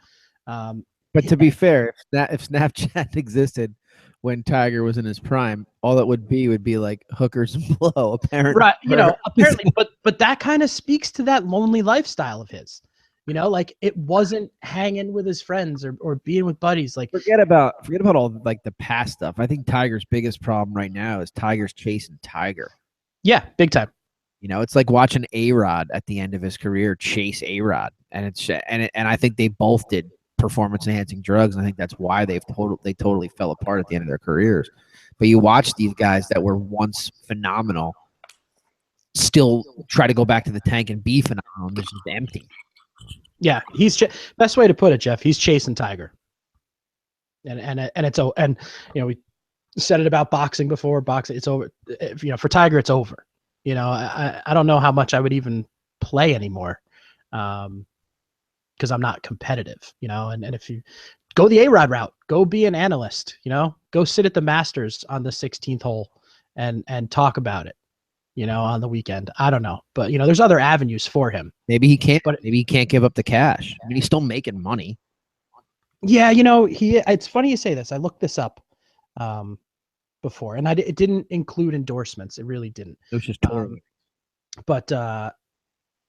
But to be fair, if Snapchat existed when Tiger was in his prime, all it would be like hookers and blow, apparently. Right, you know, apparently, but that kind of speaks to that lonely lifestyle of his. You know, like it wasn't hanging with his friends or being with buddies. Like forget about all like the past stuff. I think Tiger's biggest problem right now is Tiger's chasing Tiger. Yeah, big time. You know, it's like watching A-Rod at the end of his career chase A-Rod, and I think they both did performance-enhancing drugs, and I think that's why they totally fell apart at the end of their careers. But you watch these guys that were once phenomenal still try to go back to the tank and be phenomenal. They're just empty. Yeah, best way to put it, Jeff. He's chasing Tiger, and you know, we said it about boxing before. Boxing, it's over. You know, for Tiger, it's over. You know, I don't know how much I would even play anymore. Because I'm not competitive, you know, and if you go the A-Rod route, go be an analyst, you know, go sit at the Masters on the 16th hole and talk about it. on the weekend. I don't know, but there's other avenues for him. Maybe he can't. But- Maybe he can't give up the cash. I mean, he's still making money. Yeah, it's funny you say this. I looked this up before, and it didn't include endorsements. It really didn't. It was just touring. But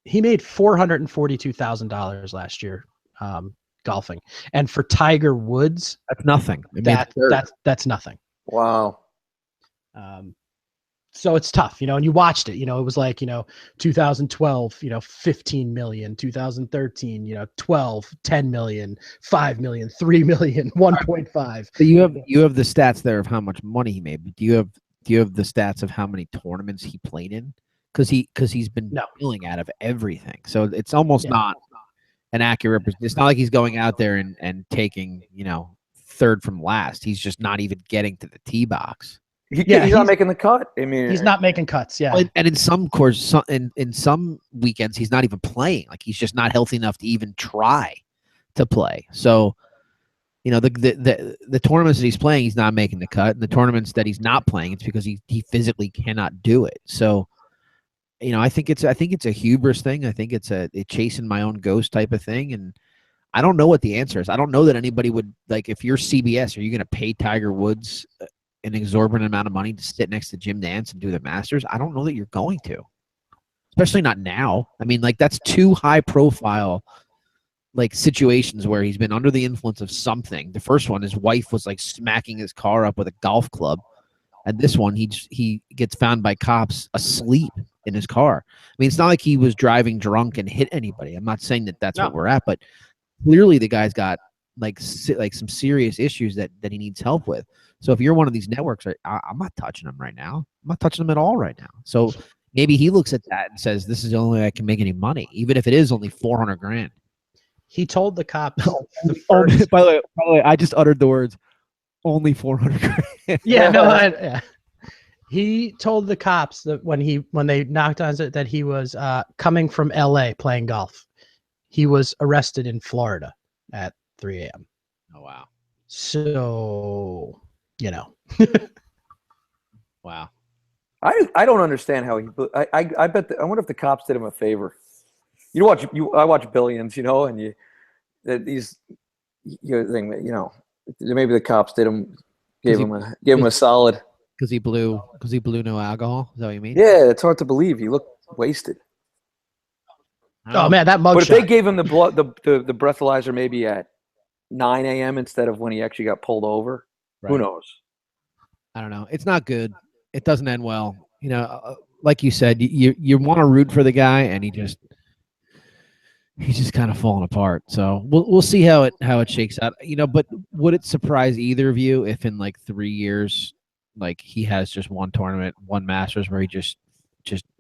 he made $442,000 last year golfing, and for Tiger Woods, That's nothing. I mean, that's nothing. Wow. So it's tough, and you watched it, it was like, 2012, 15 million, 2013, 12, 10 million, 5 million, 3 million, 1.5. But you have the stats there of how much money he made. But do you have the stats of how many tournaments he played in? Because he's been billing out of everything. So it's almost not an accurate. It's not like he's going out there and taking third from last. He's just not even getting to the tee box. He's not making the cut. I mean, he's not making cuts. Yeah, and in some course, in some weekends, he's not even playing. Like he's just not healthy enough to even try to play. So, the tournaments that he's playing, he's not making the cut. And the tournaments that he's not playing, it's because he physically cannot do it. So, I think it's a hubris thing. I think it's a chasing my own ghost type of thing. And I don't know what the answer is. I don't know that anybody would, like, if you're CBS, are you going to pay Tiger Woods an exorbitant amount of money to sit next to Jim Nantz and do the Masters? I don't know that you're going to, especially not now. I mean, like, that's two high profile situations where he's been under the influence of something. The first one, his wife was like smacking his car up with a golf club, and this one, he gets found by cops asleep in his car. I mean, it's not like he was driving drunk and hit anybody. I'm not saying that that's what we're at, but clearly the guy's got like some serious issues that he needs help with. So if you're one of these networks, I'm not touching him right now. I'm not touching him at all right now. So maybe he looks at that and says, this is the only way I can make any money, even if it is only $400,000. He told the cops. By the way, I just uttered the words, only $400,000. Yeah, no, yeah. He told the cops that when they knocked on it that he was coming from LA playing golf. He was arrested in Florida at 3 a.m. Oh, wow. So, Wow. I don't understand how he. I bet. I wonder if the cops did him a favor. I watch Billions, and maybe the cops gave him a solid. Because he blew no alcohol. Is that what you mean? Yeah, it's hard to believe. He looked wasted. Oh man, that mugshot. But if they gave him the breathalyzer maybe at 9 a.m. instead of when he actually got pulled over, right. Who knows? I don't know. It's not good. It doesn't end well. Like you said, you want to root for the guy, and he's just kind of falling apart. So we'll see how it shakes out. But would it surprise either of you if in like 3 years, like he has just one tournament, one Masters where he just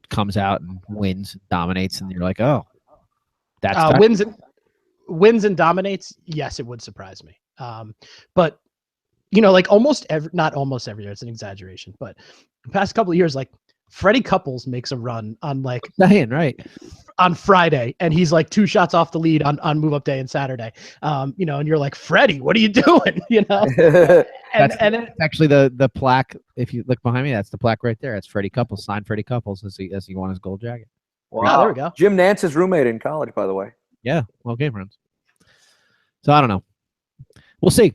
comes out and wins, dominates, and you're like, oh, that's wins and dominates? Yes, it would surprise me. But like not almost every year, it's an exaggeration, but the past couple of years, like Freddie Couples makes a run on right on Friday, and he's like 2 shots off the lead on move up day and Saturday. And you're like, Freddie, what are you doing? and actually the plaque, if you look behind me, that's the plaque right there. It's Freddie Couples, signed Freddie Couples as he won his gold jacket. Wow. Oh, there we go. Jim Nantz's roommate in college, by the way. Yeah, well, game friends. So I don't know. We'll see.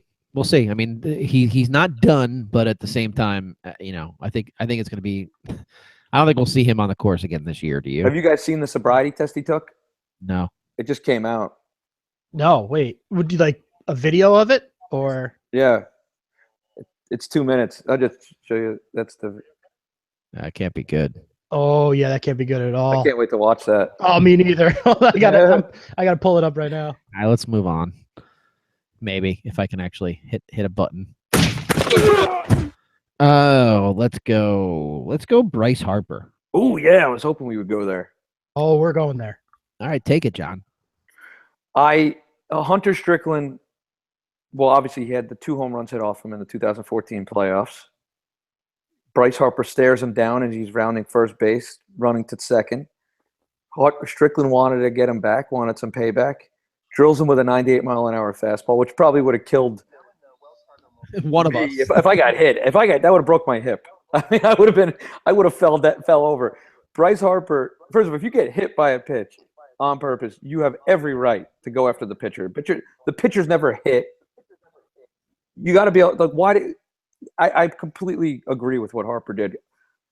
I mean, he's not done, but at the same time, I think it's going to be. I don't think we'll see him on the course again this year. Do you? Have you guys seen the sobriety test he took? No. It just came out. No, wait. Would you like a video of it or? Yeah. It's 2 minutes. I'll just show you. That's the. That can't be good. Oh yeah, that can't be good at all. I can't wait to watch that. Oh, me neither. I gotta pull it up right now. All right, let's move on. Maybe if I can actually hit a button. Oh, let's go Bryce Harper. Oh yeah, I was hoping we would go there. Oh, we're going there. All right, take it, John. Hunter Strickland. Well, obviously he had the 2 home runs hit off him in the 2014 playoffs. Bryce Harper stares him down as he's rounding first base, running to second. Strickland wanted to get him back, wanted some payback. Drills him with a 98-mile-an-hour fastball, which probably would have killed one of us. If I got hit. That would have broke my hip. I mean, I would have fell over. Bryce Harper, first of all, if you get hit by a pitch on purpose, you have every right to go after the pitcher. The pitcher's never hit. You got to be like, I completely agree with what Harper did,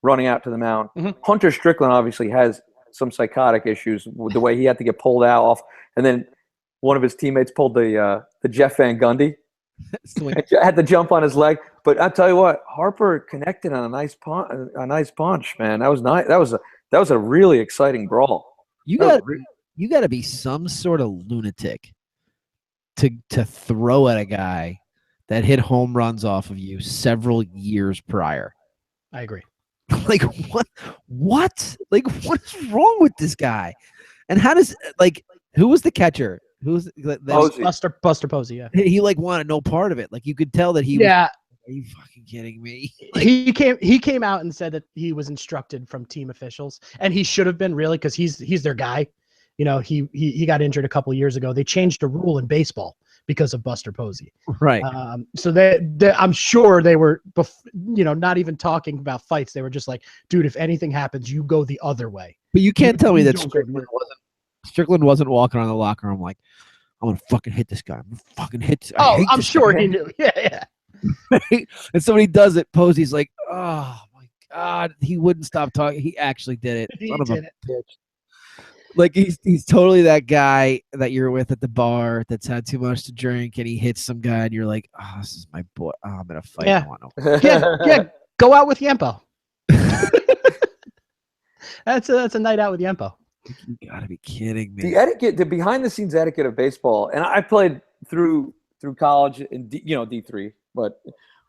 running out to the mound. Mhm. Hunter Strickland obviously has some psychotic issues with the way he had to get pulled out off, and then one of his teammates pulled the Jeff Van Gundy. Had to jump on his leg, but I tell you what, Harper connected on a nice punch, man. That was nice. That was a really exciting brawl. You got to be some sort of lunatic to throw at a guy that hit home runs off of you several years prior. I agree. Like what? Like what is wrong with this guy? And how does who was the catcher? Who's Buster Posey? Yeah, he wanted no part of it. Like you could tell that he. Yeah. Are you fucking kidding me? He came out and said that he was instructed from team officials, and he should have been, really, because he's their guy. You know, he got injured a couple of years ago. They changed a rule in baseball because of Buster Posey. Right. So I'm sure they were, not even talking about fights. They were just like, dude, if anything happens, you go the other way. But you can't tell me that Strickland wasn't walking around the locker room like, I'm gonna fucking hit this guy. I'm gonna fucking hit. I'm sure he knew. Yeah. Right? And somebody does it. Posey's like, oh my god, he wouldn't stop talking. He actually did it. He Son of did a bitch. Like he's totally that guy that you're with at the bar that's had too much to drink, and he hits some guy, and you're like, oh, this is my boy. Oh, I'm gonna fight. Yeah. I want no. Yeah. Go out with Yempo. That's a night out with Yempo. You gotta be kidding me. The behind the scenes etiquette of baseball, and I played through college in D3, but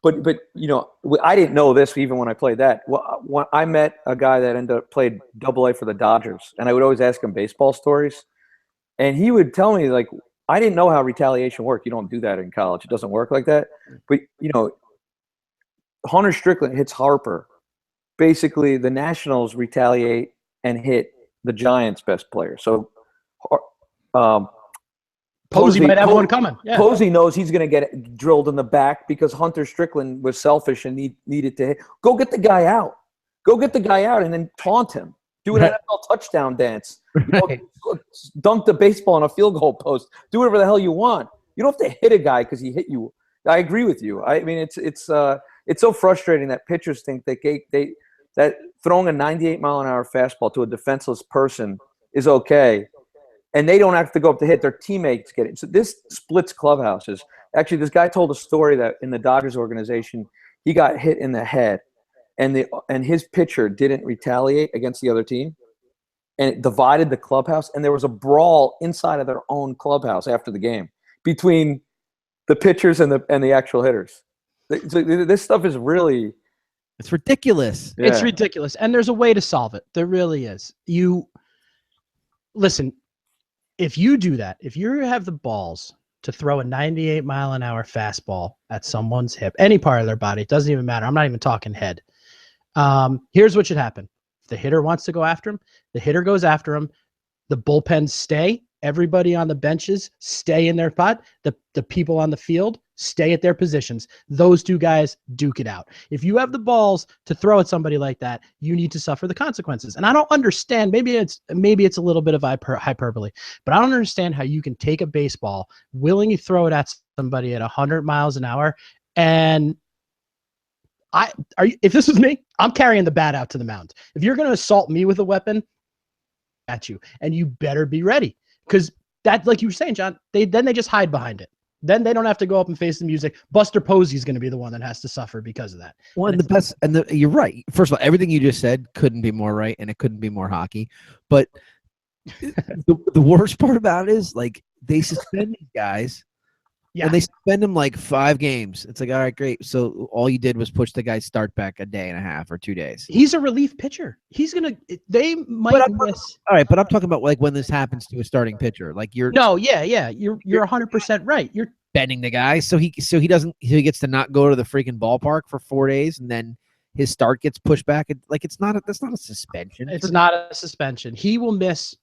I didn't know this even when I played that. When I met a guy that played AA for the Dodgers, and I would always ask him baseball stories, and he would tell me, like, I didn't know how retaliation worked. You don't do that in college. It doesn't work like that. But Hunter Strickland hits Harper. Basically, the Nationals retaliate and hit the Giants' best player. So Posey might have one coming. Yeah. Posey knows he's going to get drilled in the back because Hunter Strickland was selfish and needed to hit. Go get the guy out. Go get the guy out and then taunt him. Do an NFL touchdown dance. Right. Dunk the baseball on a field goal post. Do whatever the hell you want. You don't have to hit a guy because he hit you. I agree with you. I mean, it's so frustrating that pitchers think that throwing a 98-mile-an-hour fastball to a defenseless person is okay, and they don't have to go up to hit. Their teammates get it. So this splits clubhouses. Actually, this guy told a story that in the Dodgers organization, he got hit in the head, and his pitcher didn't retaliate against the other team, and it divided the clubhouse, and there was a brawl inside of their own clubhouse after the game between the pitchers and the actual hitters. So this stuff is really... It's ridiculous. Yeah. It's ridiculous. And there's a way to solve it. There really is. Listen, if you do that, if you have the balls to throw a 98-mile-an-hour fastball at someone's hip, any part of their body, it doesn't even matter. I'm not even talking head. Here's what should happen. If the hitter wants to go after him, the hitter goes after him. The bullpens stay. Everybody on the benches stay in their spot. The people on the field stay at their positions. Those two guys duke it out. If you have the balls to throw at somebody like that, you need to suffer the consequences. And I don't understand. Maybe it's a little bit of hyperbole, but I don't understand how you can take a baseball, willingly throw it at somebody at 100 miles an hour, and if this was me, I'm carrying the bat out to the mound. If you're going to assault me with a weapon, at you, and you better be ready, because that, like you were saying, John, they just hide behind it. Then they don't have to go up and face the music. Buster Posey is going to be the one that has to suffer because of that. Well, you're right. First of all, everything you just said couldn't be more right, and it couldn't be more hockey. But the worst part about it is, like, they suspend these guys, and they suspend them like 5 games. It's like, all right, great. So all you did was push the guy's start back a day and a half or 2 days. He's a relief pitcher. They might miss. All right, but I'm talking about like when this happens to a starting pitcher. Like you're 100% right. You're bending the guy so he gets to not go to the freaking ballpark for 4 days, and then his start gets pushed back. That's not a suspension. It's not a suspension. He will miss.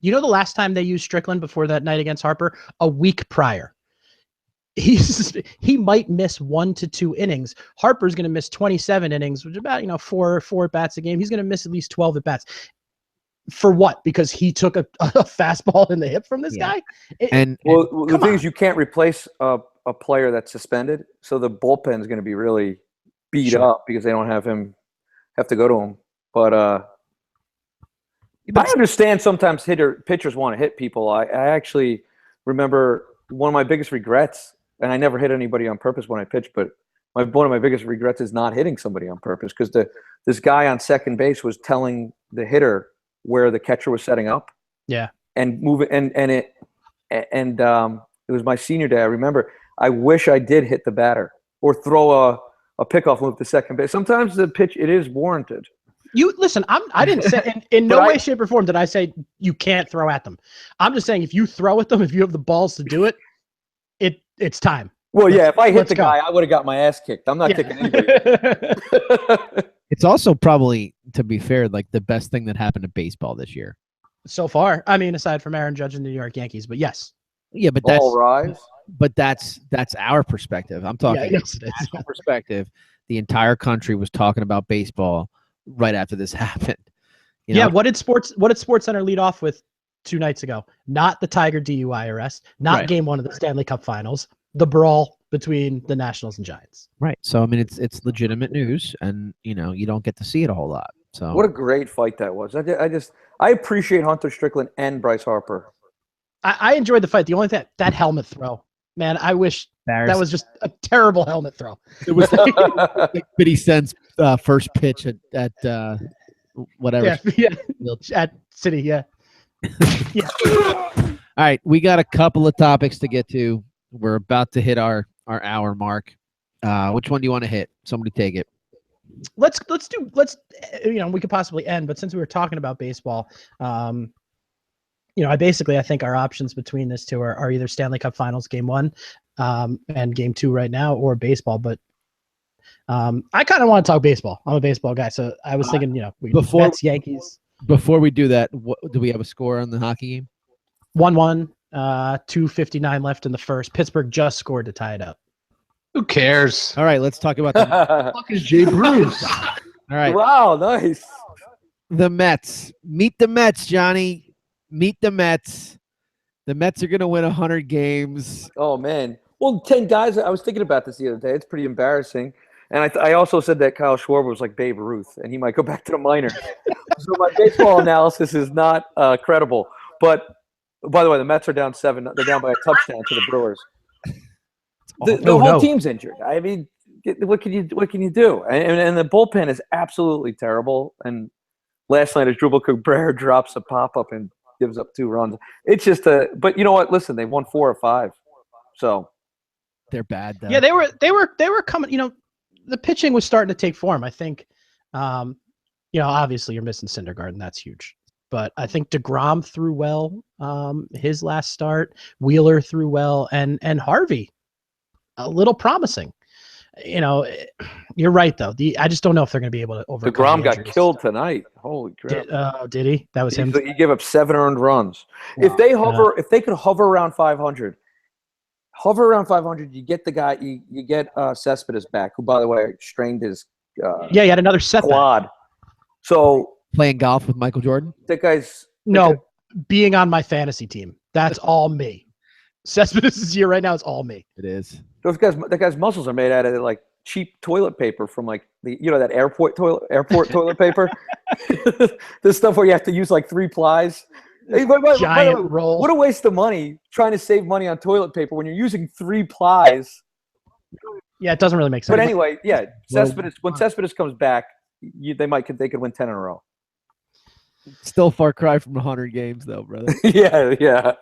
You know, the last time they used Strickland before that night against Harper, a week prior. he might miss 1 to 2 innings. Harper's going to miss 27 innings, which is about four at bats a game. He's going to miss at least 12 at bats. For what? Because he took a fastball in the hip from this guy. The thing is, you can't replace a player that's suspended, so the bullpen is going to be really beat up because they don't have to go to him. But I understand sometimes pitchers want to hit people. I actually remember one of my biggest regrets, and I never hit anybody on purpose when I pitched, but one of my biggest regrets is not hitting somebody on purpose because this guy on second base was telling the hitter where the catcher was setting up. Yeah. And move it, and it was my senior day. I remember. I wish I did hit the batter or throw a pickoff move to second base. Sometimes the pitch it is warranted. You listen. I didn't say in no way, shape, or form did I say you can't throw at them. I'm just saying if you throw at them, if you have the balls to do it, it's time. Well, if I hit the guy, I would have got my ass kicked. I'm not kicking anybody. It's also probably, to be fair, like the best thing that happened to baseball this year so far. I mean, aside from Aaron Judge and the New York Yankees, but yes. Yeah, but all rise. But that's our perspective. I'm talking national perspective. The entire country was talking about baseball right after this happened. You know? What did SportsCenter lead off with 2 nights ago? Not the Tiger DUI arrest, not Game 1 of the Stanley Cup Finals, the brawl between the Nationals and Giants. Right. So I mean, it's legitimate news, and you don't get to see it a whole lot. So what a great fight that was. I appreciate Hunter Strickland and Bryce Harper. I enjoyed the fight. The only thing that helmet throw. Man, I wish that was just a terrible helmet throw. It was like 50 Cent's first pitch at whatever. At City, yeah. All right, we got a couple of topics to get to. We're about to hit our hour mark. Which one do you want to hit? Somebody take it. Let's we could possibly end, but since we were talking about baseball, I think our options between this two are either Stanley Cup Finals Game 1 and Game 2 right now, or baseball. But I kind of want to talk baseball. I'm a baseball guy, so I was thinking, Mets, Yankees. Before we do that, do we have a score on the hockey game? 1-1, 2:59 left in the first. Pittsburgh just scored to tie it up. Who cares? All right, let's talk about the fuck is Jay Bruce? All right. Wow, nice. The Mets. Meet the Mets, Johnny. Meet the Mets. The Mets are going to win 100 games. Oh, man. Well, 10 guys. I was thinking about this the other day. It's pretty embarrassing. And I also said that Kyle Schwarber was like Babe Ruth, and he might go back to the minors. So my baseball analysis is not credible. But, by the way, the Mets are down 7. They're down by a touchdown to the Brewers. The whole team's injured. I mean, what can you do? And the bullpen is absolutely terrible. And last night, Asdrubal Cabrera drops a pop-up and gives up 2 runs. It's just but you know what? Listen, they won 4 or 5, so they're bad. Though. Yeah, they were coming. The pitching was starting to take form. I think, obviously you're missing Syndergaard, and that's huge. But I think DeGrom threw well. His last start, Wheeler threw well, and Harvey, a little promising. You're right though. I just don't know if they're going to be able to overcome. DeGrom got killed tonight. Holy crap! Did he? That was him. He gave up 7 earned runs. Wow. If they could hover around 500, you get the guy. You get Cespedes back, who, by the way, strained his. He had another setback. Quad. So playing golf with Michael Jordan. That guy's being on my fantasy team. That's all me. Cespedes' year right now is all me. It is. That guy's muscles are made out of like cheap toilet paper from like that airport toilet paper. This stuff where you have to use like 3 plies. Giant roll. What a waste of money trying to save money on toilet paper when you're using 3 plies. Yeah, it doesn't really make sense. But anyway, Cespedes, when Cespedes comes back, they could win 10 in a row. Still far cry from 100 games, though, brother. yeah.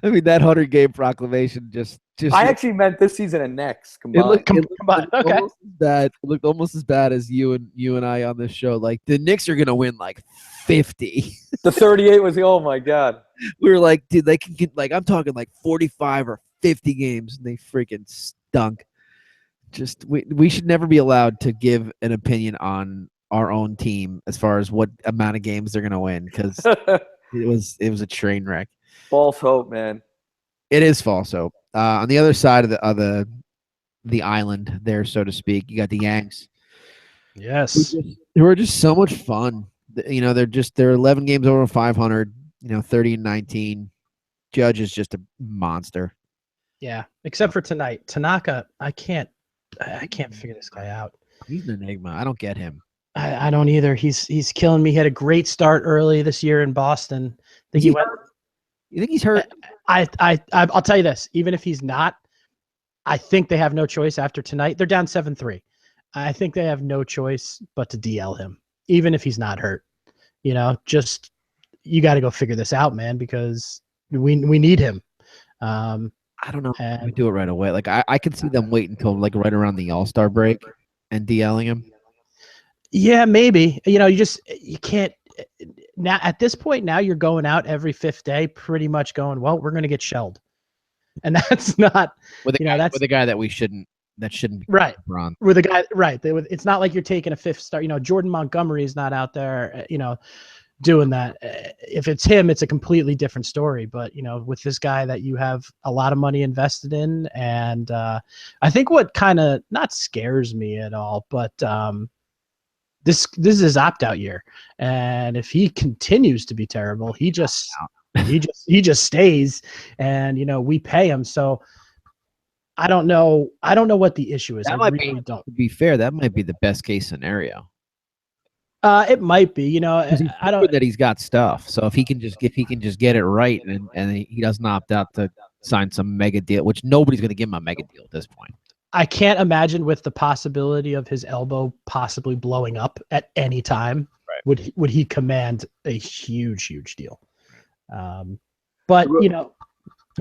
I mean, that 100-game proclamation just. I actually meant this season and next combined. It looked almost as bad as you and I on this show. Like the Knicks are gonna win like 50. The 38 was oh my god. We were like, dude, they can get like I'm talking like 45 or 50 games, and they freaking stunk. Just we should never be allowed to give an opinion on our own team as far as what amount of games they're gonna win because it was a train wreck. False hope, man. It is false hope. On the other side of the island there, so to speak, you got the Yanks. Yes. Who are just so much fun. You know, they're 11 games over 500. 30-19. Judge is just a monster. Yeah, except for tonight. Tanaka, I can't figure this guy out. He's an enigma. I don't get him. I don't either. He's killing me. He had a great start early this year in Boston. You think he's hurt? I'll tell you this. Even if he's not, I think they have no choice after tonight. They're down 7-3. I think they have no choice but to DL him, even if he's not hurt. Just you got to go figure this out, man, because we need him. I don't know if we do it right away. Like I could see them wait until like right around the All-Star break and DLing him. Yeah, maybe. You can't now at this point. Now you're going out every fifth day, pretty much going, well, we're going to get shelled, and that's not with a guy that shouldn't be right. LeBron. With a guy, right? It's not like you're taking a fifth star. Jordan Montgomery is not out there, doing that. If it's him, it's a completely different story. But with this guy that you have a lot of money invested in, and I think what kind of not scares me at all, but this is his opt-out year, and if he continues to be terrible, he just stays, and we pay him. So I don't know what the issue is. To be fair, that might be the best case scenario. It might be. I don't that he's got stuff. So if he can just get it right, and he doesn't opt out to sign some mega deal, which nobody's going to give him a mega deal at this point. I can't imagine with the possibility of his elbow possibly blowing up at any time, right, would he command a huge deal. But go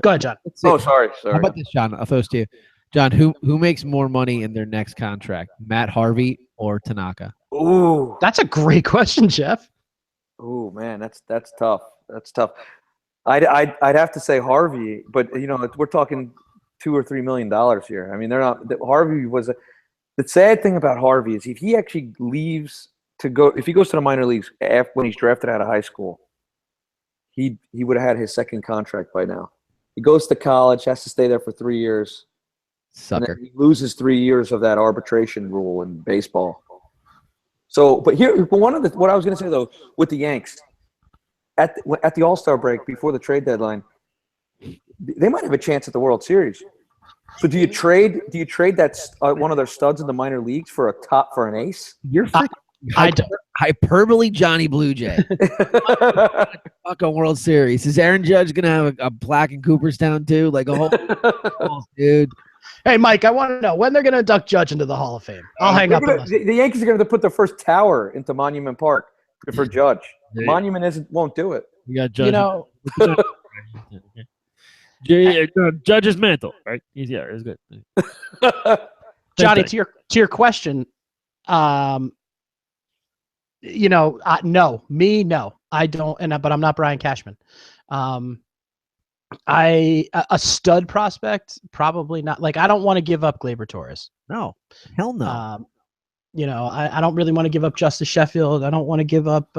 ahead, John. Oh, sorry. How about this, John? I'll throw this to you. John, who makes more money in their next contract, Matt Harvey or Tanaka? Ooh, that's a great question, Jeff. Ooh, man, that's tough. That's tough. I'd have to say Harvey, but we're talking $2 or $3 million here. I mean, they're not. Harvey was the sad thing about Harvey is if he actually leaves if he goes to the minor leagues when he's drafted out of high school, he would have had his second contract by now. He goes to college, has to stay there for 3 years. Sucker. And then he loses 3 years of that arbitration rule in baseball. So, but what I was going to say though, with the Yanks, at the All-Star break before the trade deadline, they might have a chance at the World Series. So do you trade that one of their studs in the minor leagues for an ace? You're hyperbole, Johnny Blue Jay. Fucking World Series. Is Aaron Judge gonna have a plaque in Cooperstown too? Like a whole dude. Hey, Mike, I want to know when they're going to induct Judge into the Hall of Fame. I'll hang up. The Yankees are going to put their first tower into Monument Park for Judge. Monument won't do it. We got Judge. Judge's mantle, right? It's good. Johnny, to your question, no, I don't, but I'm not Brian Cashman. A stud prospect, probably not. Like, I don't want to give up Gleyber Torres. No, hell no. I don't really want to give up Justice Sheffield. I don't want to give up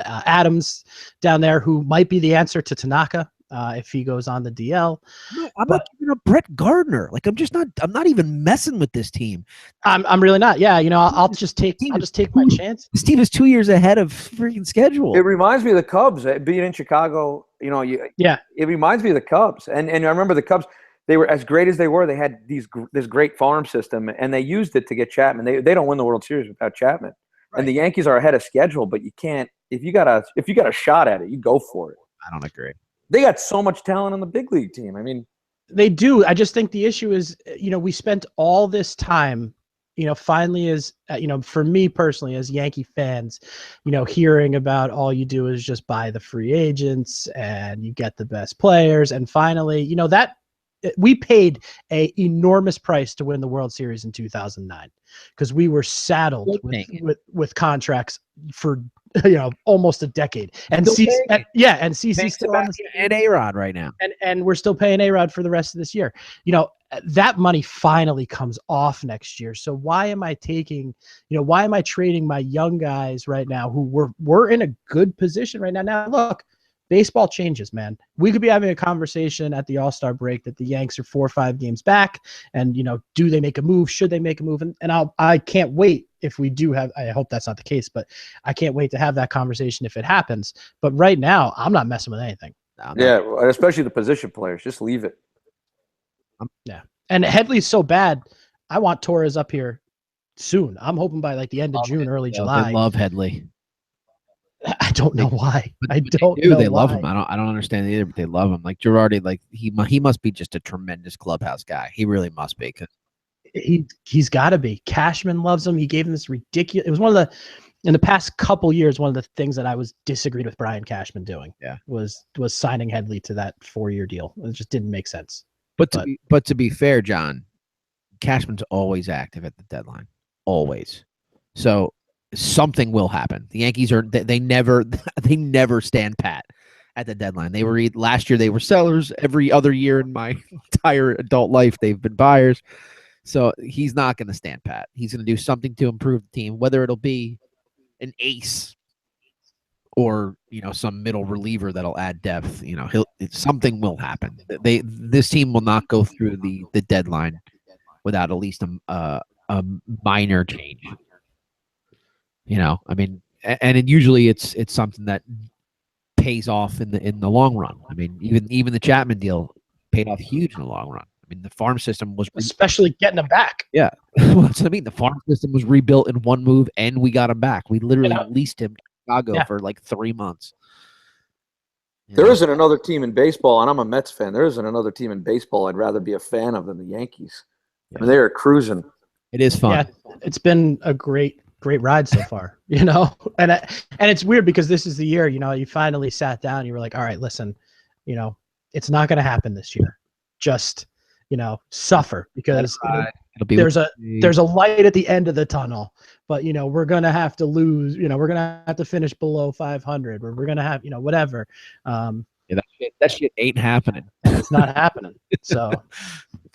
Adams down there, who might be the answer to Tanaka if he goes on the DL. No, I'm not giving up Brett Gardner. Like, I'm not even messing with this team. I'm really not. Yeah, I'll just take my chance. This team is 2 years ahead of freaking schedule. It reminds me of the Cubs being in Chicago. It reminds me of the Cubs, and I remember the Cubs. They were as great as they were. They had this great farm system, and they used it to get Chapman. They don't win the World Series without Chapman. Right. And the Yankees are ahead of schedule, but you can't. If you got a shot at it, you go for it. I don't agree. They got so much talent on the big league team. I mean, they do. I just think the issue is, we spent all this time, finally as, for me personally, as Yankee fans, hearing about all you do is just buy the free agents and you get the best players. And finally, that we paid a enormous price to win the World Series in 2009 because we were saddled with contracts for almost a decade, and CC still on and A-Rod right now, and we're still paying A-Rod for the rest of this year. That money finally comes off next year. So why am I trading my young guys right now who we're in a good position right now? Now look, baseball changes, man. We could be having a conversation at the All-Star break that the Yanks are 4 or 5 games back, and do they make a move? Should they make a move? And I can't wait if we do have. I hope that's not the case, but I can't wait to have that conversation if it happens. But right now, I'm not messing with anything. Yeah, especially the position players. Just leave it. Yeah, and Headley's so bad. I want Torres up here soon. I'm hoping by like the end of June, early July. They love Headley. I don't know why. They love him. I don't understand either, but they love him. Like Girardi, like he must be just a tremendous clubhouse guy. He really must be. He's got to be. Cashman loves him. He gave him this ridiculous. It was one of the in the past couple years, one of the things that I was disagreed with Brian Cashman doing. Yeah, was signing Headley to that 4-year deal. It just didn't make sense. But to be fair, John, Cashman's always active at the deadline, always. So something will happen. The Yankees they never stand pat at the deadline. They were last year they were sellers. Every other year in my entire adult life they've been buyers. So he's not going to stand pat. He's going to do something to improve the team, whether it'll be an ace or some middle reliever that'll add depth. Something will happen. This team will not go through the deadline without at least a minor change. I mean, and usually it's something that pays off in the long run. I mean, even the Chapman deal paid off huge in the long run. I mean, the farm system was especially getting him back. Yeah, that's what I mean. The farm system was rebuilt in one move, and we got him back. We literally leased him to Chicago for like 3 months. There isn't another team in baseball, and I'm a Mets fan. There isn't another team in baseball I'd rather be a fan of than the Yankees. Yeah. I mean, they are cruising. It is fun. Yeah, it's been a great ride so far, and it's weird because this is the year, you finally sat down, you were like, all right, listen, it's not going to happen this year. Just, suffer because there's a light at the end of the tunnel, but we're going to have to lose, we're going to have to finish below 500 or we're going to have, whatever. That shit ain't happening. It's not happening. So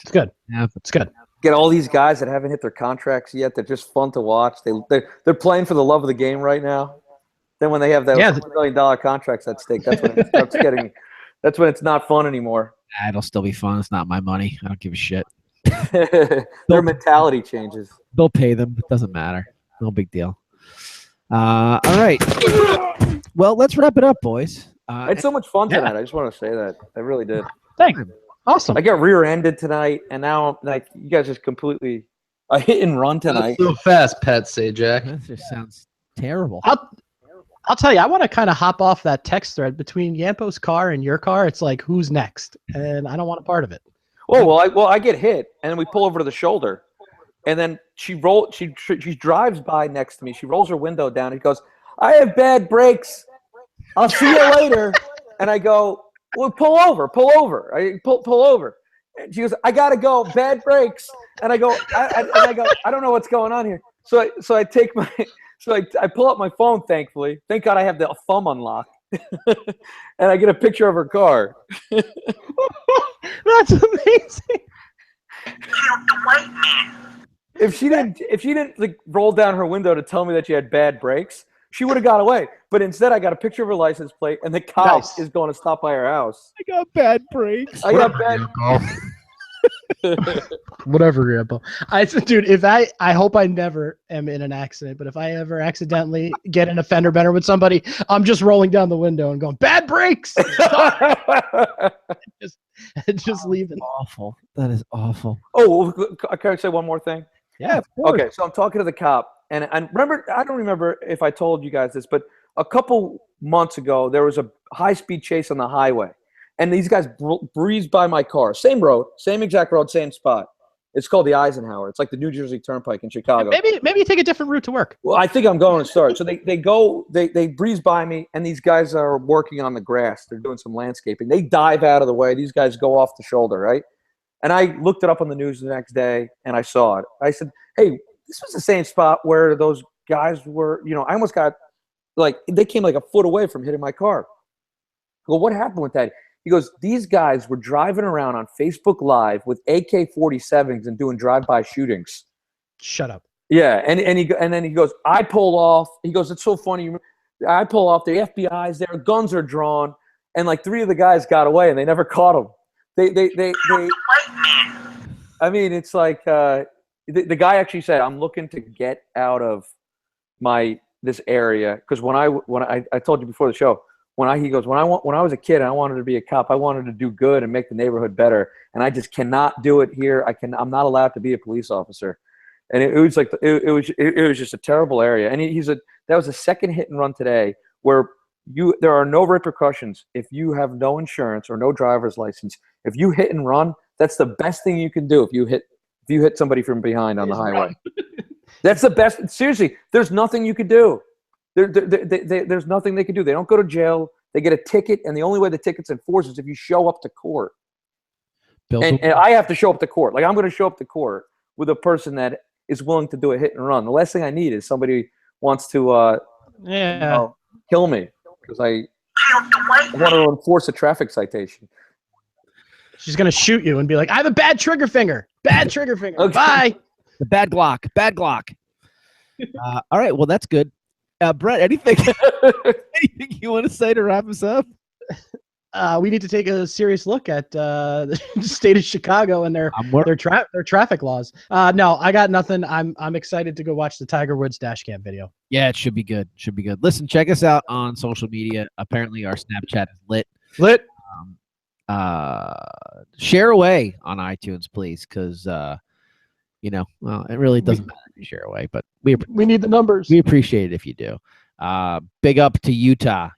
it's good. Yeah, it's good. Get all these guys that haven't hit their contracts yet. They're just fun to watch. They're playing for the love of the game right now. Then when they have that $1 million contracts at stake, that's when it starts getting. That's when it's not fun anymore. It'll still be fun. It's not my money. I don't give a shit. Their mentality changes. They'll pay them. It doesn't matter. No big deal. All right. Well, let's wrap it up, boys. I had so much fun tonight. I just want to say that. I really did. Thanks. Awesome. I got rear-ended tonight, and now like you guys just completely hit and run tonight. So fast, Pat Sajak. That just sounds terrible. I'll tell you, I want to kind of hop off that text thread between Yampo's car and your car. It's like, who's next? And I don't want a part of it. Oh, well, I get hit, and then we pull over to the shoulder, and then she drives by next to me. She rolls her window down. And goes, "I have bad brakes. I'll see you later." And I go, "Well, pull over. I pull over." And she goes, "I gotta go. Bad brakes." And I go, I don't know what's going on here. So I take my. So I pull up my phone, thankfully. Thank God I have the thumb unlocked. And I get a picture of her car. That's amazing. If she didn't like roll down her window to tell me that she had bad brakes, she would have got away. But instead I got a picture of her license plate and the cop is going to stop by her house. I got bad brakes. I got bad Whatever, Grandpa. Dude, I hope I never am in an accident, but if I ever accidentally get in a fender bender with somebody, I'm just rolling down the window and going, "Bad brakes!" just leaving. Awful. That is awful. Oh, can I say one more thing? Yeah, of course. Okay, so I'm talking to the cop, and remember, I don't remember if I told you guys this, but a couple months ago, there was a high-speed chase on the highway. And these guys breezed by my car. Same road, same exact road, same spot. It's called the Eisenhower. It's like the New Jersey Turnpike in Chicago. Maybe you take a different route to work. Well, I think I'm going to start. So they breeze by me, and these guys are working on the grass. They're doing some landscaping. They dive out of the way. These guys go off the shoulder, right? And I looked it up on the news the next day, and I saw it. I said, "Hey, this was the same spot where those guys were, I almost got, they came like a foot away from hitting my car." I go, "What happened with that?" He goes, "These guys were driving around on Facebook Live with AK-47s and doing drive-by shootings." Shut up. Yeah, and then he goes, "I pull off." He goes, "It's so funny. I pull off. The FBI's there. Guns are drawn, and like 3 of the guys got away, and they never caught him. They I mean, it's like the guy actually said, "I'm looking to get out of this area," because when I told you before the show, when I was a kid and I wanted to be a cop, I wanted to do good and make the neighborhood better, and I just cannot do it here. I'm not allowed to be a police officer, and it was like it was just a terrible area. And that was the second hit and run today where there are no repercussions if you have no insurance or no driver's license. If you hit and run, that's the best thing you can do. If you hit somebody from behind on the highway, that's the best. Seriously, there's nothing you could do. There's nothing they can do. They don't go to jail. They get a ticket, and the only way the ticket's enforced is if you show up to court. And I have to show up to court. Like, I'm going to show up to court with a person that is willing to do a hit and run. The last thing I need is somebody wants to kill me because I want to enforce a traffic citation. She's going to shoot you and be like, I have a bad trigger finger. Bad trigger finger. Okay. Bye. The bad Glock. Bad Glock. All right. Well, that's good. Brett, anything you want to say to wrap us up? We need to take a serious look at the state of Chicago and their traffic laws. No, I got nothing. I'm excited to go watch the Tiger Woods dash cam video. Yeah, it should be good. Should be good. Listen, check us out on social media. Apparently, our Snapchat is lit. Share away on iTunes, please, because well, it really doesn't matter if you share away, but we need the numbers. We appreciate it if you do. Big up to Utah,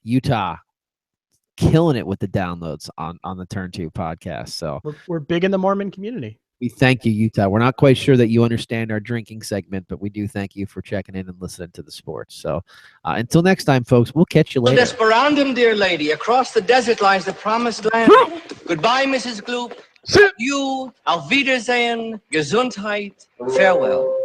killing it with the downloads on the Turn 2 podcast. So we're big in the Mormon community. We thank you, Utah. We're not quite sure that you understand our drinking segment, but we do thank you for checking in and listening to the sports. So until next time, folks, we'll catch you later. Desperandum, dear lady. Across the desert lies the promised land. Goodbye, Mrs. Gloop. You, auf Wiedersehen, Gesundheit, farewell.